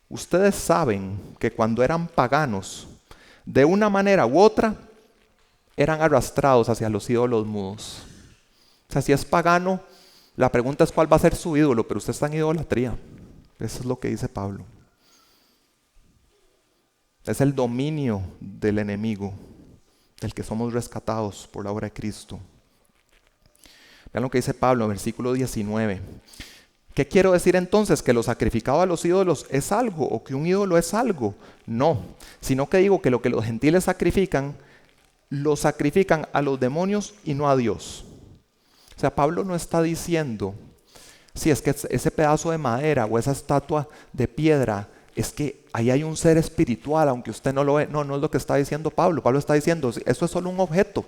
Ustedes saben que cuando eran paganos, de una manera u otra, eran arrastrados hacia los ídolos mudos. O sea, si es pagano, la pregunta es cuál va a ser su ídolo, pero usted está en idolatría. Eso es lo que dice Pablo. Es el dominio del enemigo, del que somos rescatados por la obra de Cristo. Vean lo que dice Pablo en versículo 19. ¿Qué quiero decir entonces? ¿Que lo sacrificado a los ídolos es algo o que un ídolo es algo? No, sino que digo que lo que los gentiles sacrifican, lo sacrifican a los demonios y no a Dios. O sea, Pablo no está diciendo, si es que ese pedazo de madera o esa estatua de piedra, es que ahí hay un ser espiritual, aunque usted no lo ve. No, no es lo que está diciendo Pablo. Pablo está diciendo, eso es solo un objeto.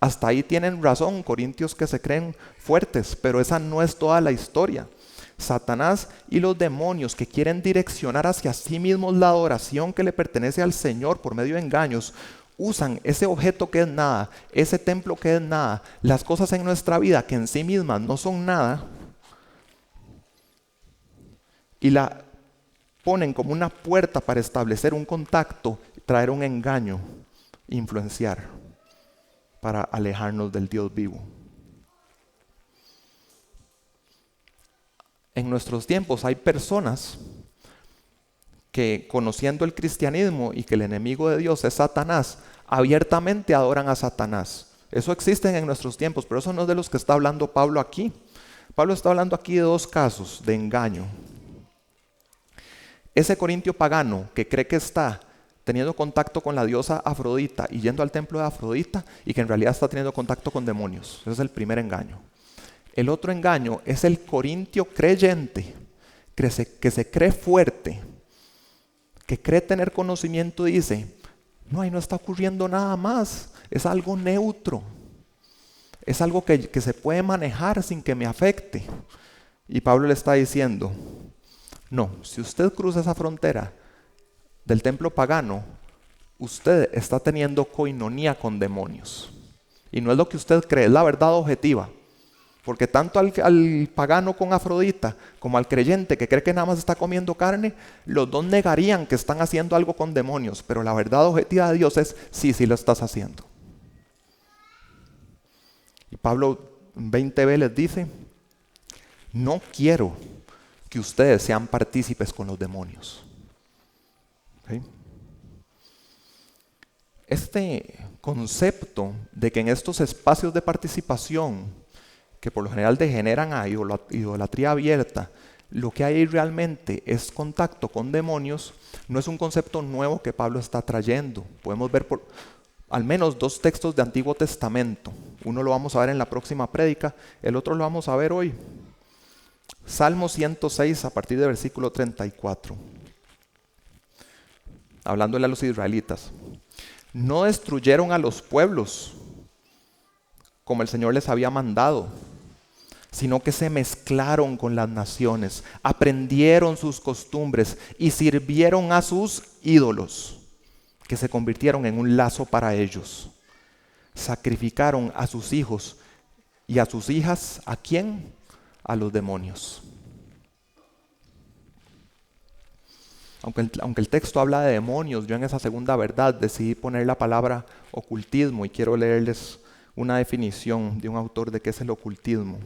Hasta ahí tienen razón corintios que se creen fuertes, pero esa no es toda la historia. Satanás y los demonios que quieren direccionar hacia sí mismos la adoración que le pertenece al Señor por medio de engaños, usan ese objeto que es nada, ese templo que es nada, las cosas en nuestra vida que en sí mismas no son nada, y la ponen como una puerta para establecer un contacto, traer un engaño, influenciar, para alejarnos del Dios vivo. En nuestros tiempos hay personas que, conociendo el cristianismo y que el enemigo de Dios es Satanás, abiertamente adoran a Satanás. Eso existe en nuestros tiempos, pero eso no es de los que está hablando Pablo aquí. Pablo está hablando aquí de dos casos de engaño. Ese corintio pagano que cree que está teniendo contacto con la diosa Afrodita y yendo al templo de Afrodita, y que en realidad está teniendo contacto con demonios. Ese es el primer engaño. El otro engaño es el corintio creyente, que se cree fuerte, que cree tener conocimiento y dice, no, ahí no está ocurriendo nada más, es algo neutro, es algo que se puede manejar sin que me afecte. Y Pablo le está diciendo, no, si usted cruza esa frontera, del templo pagano, usted está teniendo coinonía con demonios. Y no es lo que usted cree, es la verdad objetiva. Porque tanto al pagano con Afrodita como al creyente que cree que nada más está comiendo carne, los dos negarían que están haciendo algo con demonios. Pero la verdad objetiva de Dios es, sí, sí lo estás haciendo. Y Pablo en 20b les dice, no quiero que ustedes sean partícipes con los demonios. ¿Okay? Este concepto de que en estos espacios de participación, que por lo general degeneran a idolatría abierta, lo que hay realmente es contacto con demonios, no es un concepto nuevo que Pablo está trayendo. Podemos ver por al menos 2 textos de Antiguo Testamento. Uno lo vamos a ver en la próxima prédica, el otro lo vamos a ver hoy. Salmo 106 a partir del versículo 34. Hablándole a los israelitas. No destruyeron a los pueblos como el Señor les había mandado, sino que se mezclaron con las naciones, aprendieron sus costumbres y sirvieron a sus ídolos, que se convirtieron en un lazo para ellos. Sacrificaron a sus hijos y a sus hijas, ¿a quién? A los demonios. Aunque el texto habla de demonios, yo en esa segunda verdad decidí poner la palabra ocultismo y quiero leerles una definición de un autor de qué es el ocultismo.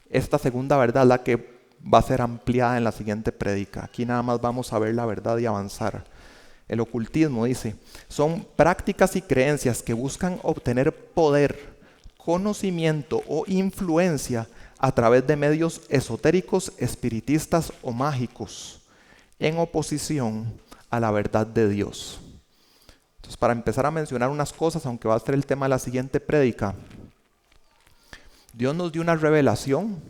Esta segunda verdad es la que va a ser ampliada en la siguiente prédica. Aquí nada más vamos a ver la verdad y avanzar. El ocultismo dice, son prácticas y creencias que buscan obtener poder, conocimiento o influencia a través de medios esotéricos, espiritistas o mágicos, en oposición a la verdad de Dios. Entonces, para empezar a mencionar unas cosas, aunque va a ser el tema de la siguiente prédica, Dios nos dio una revelación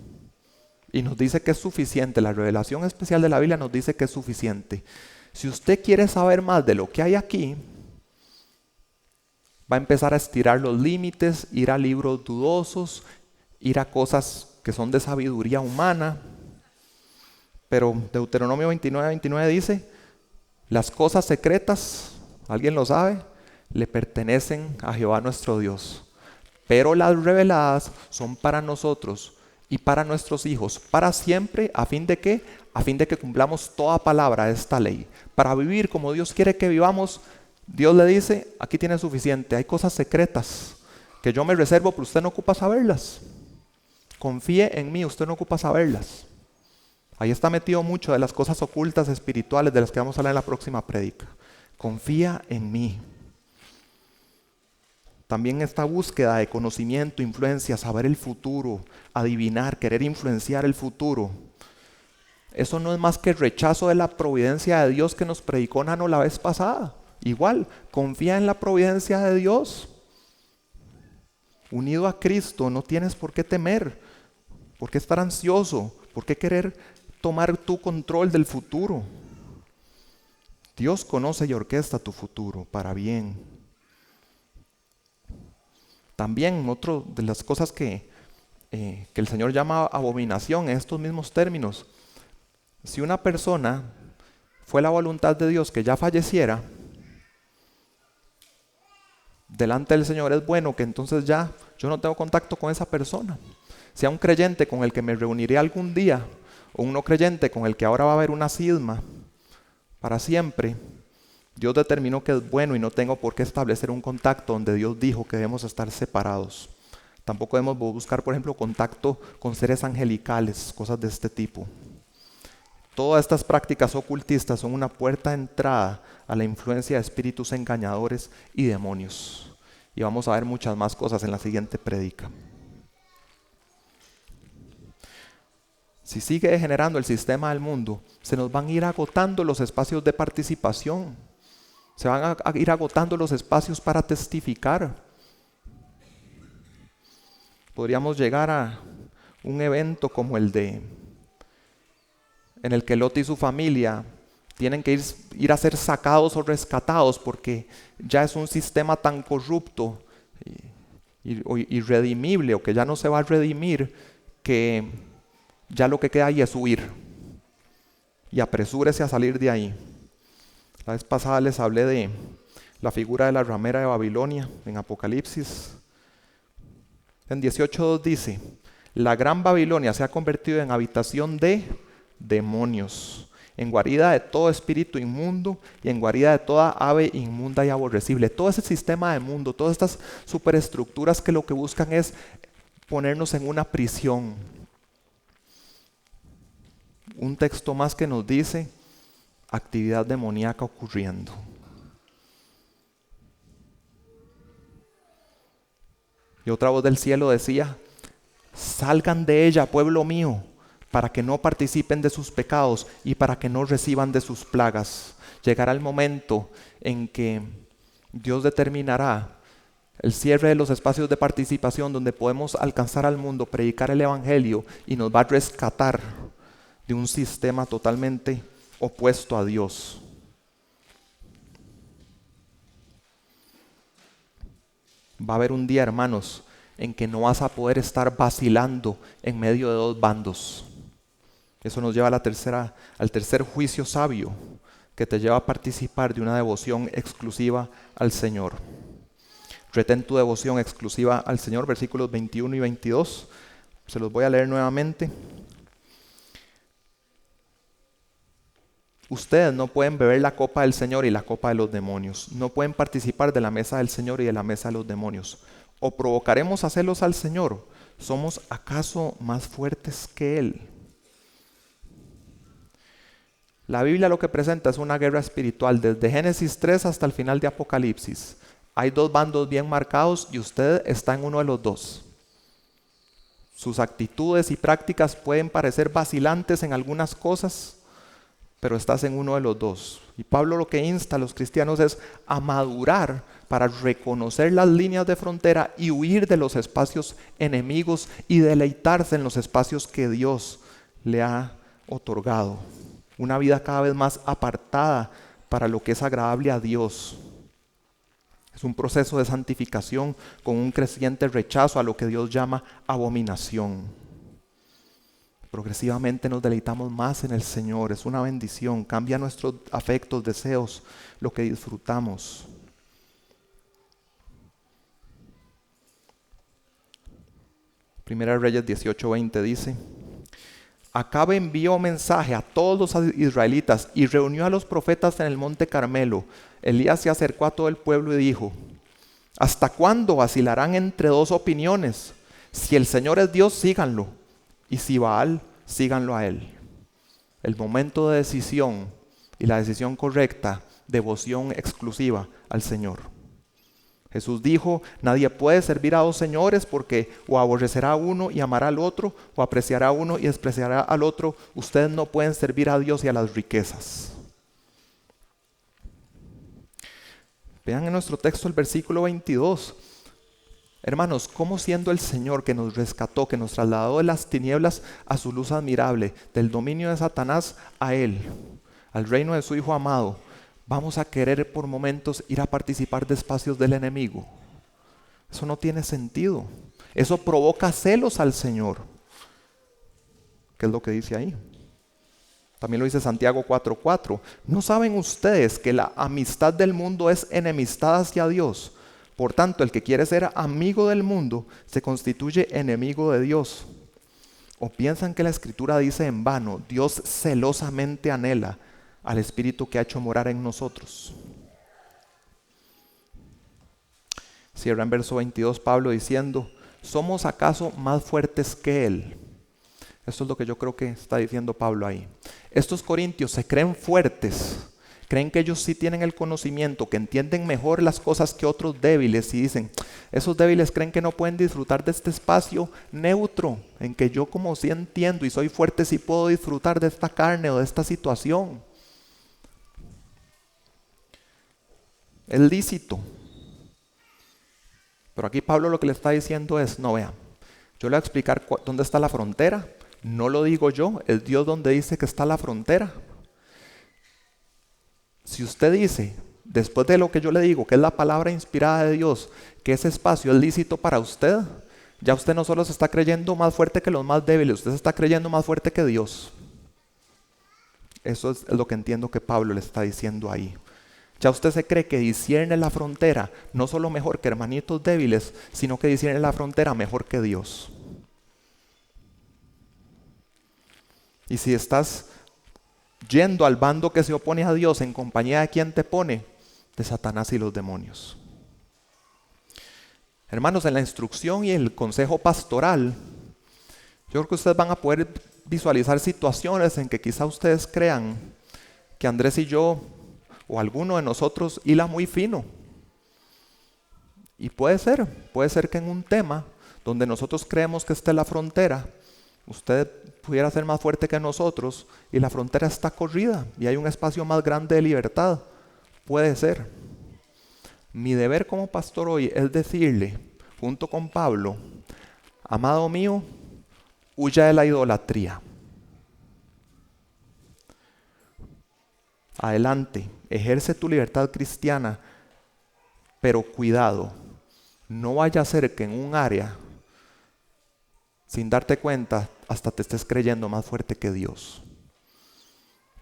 y nos dice que es suficiente. La revelación especial de la Biblia nos dice que es suficiente. Si usted quiere saber más de lo que hay aquí, va a empezar a estirar los límites, ir a libros dudosos, ir a cosas que son de sabiduría humana. Pero Deuteronomio 29 dice, las cosas secretas, ¿alguien lo sabe? Le pertenecen a Jehová nuestro Dios. Pero las reveladas son para nosotros y para nuestros hijos, para siempre, ¿a fin de qué? A fin de que cumplamos toda palabra de esta ley. Para vivir como Dios quiere que vivamos, Dios le dice, aquí tiene suficiente, hay cosas secretas que yo me reservo, pero usted no ocupa saberlas. Confíe en mí, usted no ocupa saberlas. Ahí está metido mucho de las cosas ocultas espirituales de las que vamos a hablar en la próxima prédica. Confía en mí. También esta búsqueda de conocimiento, influencia, saber el futuro, adivinar, querer influenciar el futuro. Eso no es más que el rechazo de la providencia de Dios que nos predicó Nano la vez pasada. Igual, confía en la providencia de Dios. Unido a Cristo, no tienes por qué temer, por qué estar ansioso, por qué querer tomar tu control del futuro. Dios conoce y orquesta tu futuro para bien. También otra de las cosas que el Señor llama abominación en estos mismos términos. Si una persona fue la voluntad de Dios que ya falleciera, delante del Señor es bueno que entonces ya yo no tengo contacto con esa persona. Sea un creyente con el que me reuniré algún día, o un no creyente con el que ahora va a haber una cisma para siempre, Dios determinó que es bueno y no tengo por qué establecer un contacto donde Dios dijo que debemos estar separados. Tampoco debemos buscar, por ejemplo, contacto con seres angelicales, cosas de este tipo. Todas estas prácticas ocultistas son una puerta de entrada a la influencia de espíritus engañadores y demonios. Y vamos a ver muchas más cosas en la siguiente prédica. Si sigue degenerando el sistema del mundo, se nos van a ir agotando los espacios de participación. Se van a ir agotando los espacios para testificar. Podríamos llegar a un evento como en el que Lot y su familia tienen que ir a ser sacados o rescatados porque ya es un sistema tan corrupto y irredimible, o que ya no se va a redimir, que ya lo que queda ahí es huir. Y apresúrese a salir de ahí. La vez pasada les hablé de la figura de la ramera de Babilonia en Apocalipsis. En 18:2 dice: la gran Babilonia se ha convertido en habitación de demonios, en guarida de todo espíritu inmundo y en guarida de toda ave inmunda y aborrecible. Todo ese sistema de mundo, todas estas superestructuras que lo que buscan es ponernos en una prisión. Un texto más que nos dice actividad demoníaca ocurriendo. Y otra voz del cielo decía: salgan de ella, pueblo mío, para que no participen de sus pecados y para que no reciban de sus plagas. Llegará el momento en que Dios determinará el cierre de los espacios de participación donde podemos alcanzar al mundo, predicar el evangelio, y nos va a rescatar de un sistema totalmente opuesto a Dios. Va a haber un día, hermanos, en que no vas a poder estar vacilando en medio de dos bandos. Eso nos lleva a al tercer juicio sabio, que te lleva a participar de una devoción exclusiva al Señor. Retén tu devoción exclusiva al Señor, versículos 21 y 22. Se los voy a leer nuevamente. Ustedes no pueden beber la copa del Señor y la copa de los demonios. No pueden participar de la mesa del Señor y de la mesa de los demonios. ¿O provocaremos a celos al Señor? ¿Somos acaso más fuertes que Él? La Biblia lo que presenta es una guerra espiritual desde Génesis 3 hasta el final de Apocalipsis. Hay dos bandos bien marcados y usted está en uno de los dos. Sus actitudes y prácticas pueden parecer vacilantes en algunas cosas, pero estás en uno de los dos. Y Pablo lo que insta a los cristianos es a madurar para reconocer las líneas de frontera y huir de los espacios enemigos y deleitarse en los espacios que Dios le ha otorgado. Una vida cada vez más apartada para lo que es agradable a Dios. Es un proceso de santificación con un creciente rechazo a lo que Dios llama abominación. Progresivamente nos deleitamos más en el Señor. Es una bendición. Cambia nuestros afectos, deseos, lo que disfrutamos. Primera Reyes 18:20 dice: Acabe envió mensaje a todos los israelitas y reunió a los profetas en el monte Carmelo. Elías se acercó a todo el pueblo y dijo: ¿hasta cuándo vacilarán entre dos opiniones? Si el Señor es Dios, síganlo. Y si Baal, síganlo a él. El momento de decisión y la decisión correcta, devoción exclusiva al Señor. Jesús dijo: nadie puede servir a dos señores, porque o aborrecerá a uno y amará al otro, o apreciará a uno y despreciará al otro. Ustedes no pueden servir a Dios y a las riquezas. Vean en nuestro texto el versículo 22. Hermanos, ¿cómo siendo el Señor que nos rescató, que nos trasladó de las tinieblas a su luz admirable, del dominio de Satanás a Él, al reino de su Hijo amado, vamos a querer por momentos ir a participar de espacios del enemigo? Eso no tiene sentido. Eso provoca celos al Señor. ¿Qué es lo que dice ahí? También lo dice Santiago 4:4. ¿No saben ustedes que la amistad del mundo es enemistad hacia Dios? Por tanto, el que quiere ser amigo del mundo se constituye enemigo de Dios. ¿O piensan que la Escritura dice en vano: Dios celosamente anhela al Espíritu que ha hecho morar en nosotros? Cierra en verso 22 Pablo diciendo: ¿somos acaso más fuertes que Él? Esto es lo que yo creo que está diciendo Pablo ahí. Estos corintios se creen fuertes. Creen que ellos sí tienen el conocimiento, que entienden mejor las cosas que otros débiles, y dicen: esos débiles creen que no pueden disfrutar de este espacio neutro, en que yo, como sí entiendo y soy fuerte, sí puedo disfrutar de esta carne o de esta situación. Es lícito. Pero aquí Pablo lo que le está diciendo es: no, vean, yo le voy a explicar dónde está la frontera. No lo digo yo, es Dios donde dice que está la frontera. Si usted dice, después de lo que yo le digo, que es la palabra inspirada de Dios, que ese espacio es lícito para usted, ya usted no solo se está creyendo más fuerte que los más débiles, usted se está creyendo más fuerte que Dios. Eso es lo que entiendo que Pablo le está diciendo ahí. Ya usted se cree que discierne la frontera, no solo mejor que hermanitos débiles, sino que discierne la frontera mejor que Dios. Y si estás yendo al bando que se opone a Dios en compañía de quien te pone, de Satanás y los demonios. Hermanos, en la instrucción y el consejo pastoral, yo creo que ustedes van a poder visualizar situaciones en que quizá ustedes crean que Andrés y yo, o alguno de nosotros, hila muy fino. Y puede ser que en un tema donde nosotros creemos que está en la frontera, usted pudiera ser más fuerte que nosotros y la frontera está corrida y hay un espacio más grande de libertad. Puede ser. Mi deber como pastor hoy es decirle, junto con Pablo, amado mío, huya de la idolatría. Adelante, ejerce tu libertad cristiana, pero cuidado, no vaya a ser que en un área, sin darte cuenta, hasta te estés creyendo más fuerte que Dios.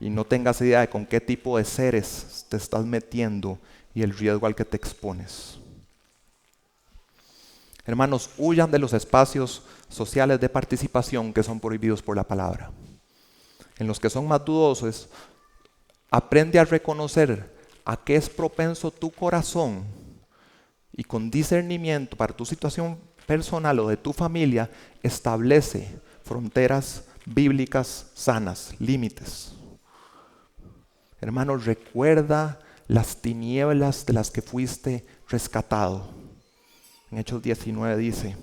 Y no tengas idea de con qué tipo de seres te estás metiendo y el riesgo al que te expones. Hermanos, huyan de los espacios sociales de participación que son prohibidos por la palabra. En los que son más dudosos, aprende a reconocer a qué es propenso tu corazón y con discernimiento para tu situación personal o de tu familia, establece fronteras bíblicas sanas, límites. Hermanos, recuerda las tinieblas de las que fuiste rescatado. En Hechos 19 dice,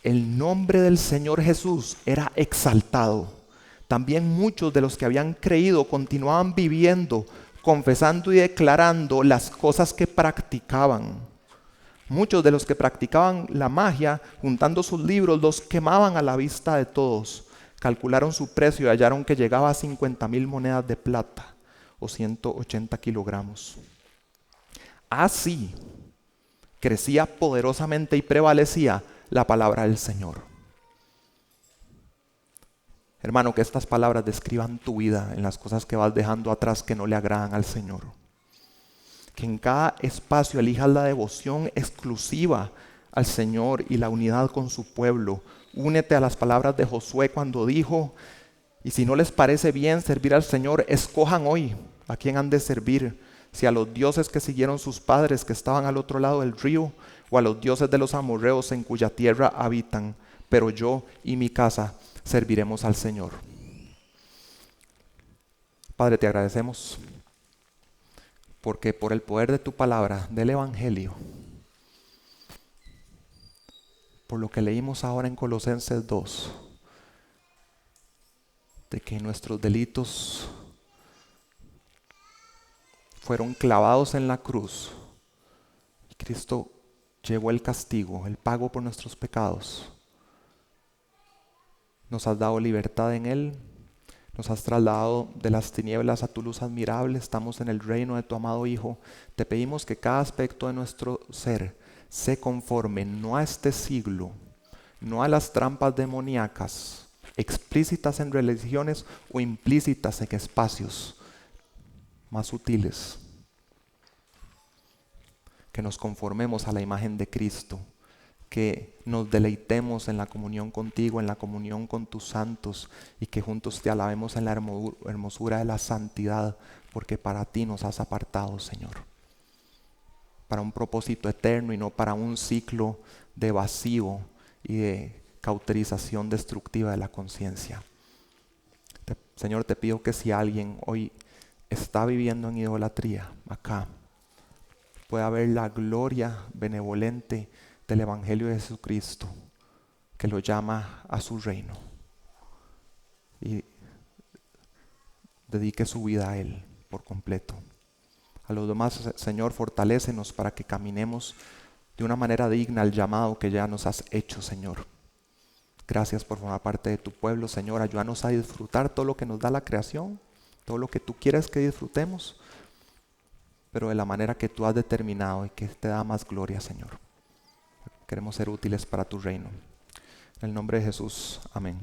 el nombre del Señor Jesús era exaltado. También muchos de los que habían creído continuaban viviendo, confesando y declarando las cosas que practicaban. Muchos de los que practicaban la magia, juntando sus libros, los quemaban a la vista de todos. Calcularon su precio y hallaron que llegaba a 50,000 monedas de plata o 180 kilogramos. Así crecía poderosamente y prevalecía la palabra del Señor. Hermano, que estas palabras describan tu vida en las cosas que vas dejando atrás que no le agradan al Señor. Que en cada espacio elijas la devoción exclusiva al Señor y la unidad con su pueblo. Únete a las palabras de Josué cuando dijo, y si no les parece bien servir al Señor, escojan hoy a quién han de servir, si a los dioses que siguieron sus padres que estaban al otro lado del río, o a los dioses de los amorreos en cuya tierra habitan, pero yo y mi casa serviremos al Señor. Padre, te agradecemos porque por el poder de tu palabra, del Evangelio, por lo que leímos ahora en Colosenses 2, de que nuestros delitos fueron clavados en la cruz, y Cristo llevó el castigo, el pago por nuestros pecados. Nos has dado libertad en Él, nos has trasladado de las tinieblas a tu luz admirable, estamos en el reino de tu amado Hijo. Te pedimos que cada aspecto de nuestro ser se conforme no a este siglo, no a las trampas demoníacas, explícitas en religiones o implícitas en espacios más sutiles. Que nos conformemos a la imagen de Cristo, que nos deleitemos en la comunión contigo, en la comunión con tus santos, y que juntos te alabemos en la hermosura de la santidad, porque para ti nos has apartado, Señor, para un propósito eterno y no para un ciclo de vacío y de cauterización destructiva de la conciencia. Señor, te pido que si alguien hoy está viviendo en idolatría acá, pueda ver la gloria benevolente del Evangelio de Jesucristo, que lo llama a su reino, y dedique su vida a Él por completo. A los demás, Señor, fortalécenos para que caminemos de una manera digna al llamado que ya nos has hecho, Señor. Gracias por formar parte de tu pueblo, Señor. Ayúdanos a disfrutar todo lo que nos da la creación, todo lo que tú quieres que disfrutemos, pero de la manera que tú has determinado y que te da más gloria, Señor. Queremos ser útiles para tu reino. En el nombre de Jesús, amén.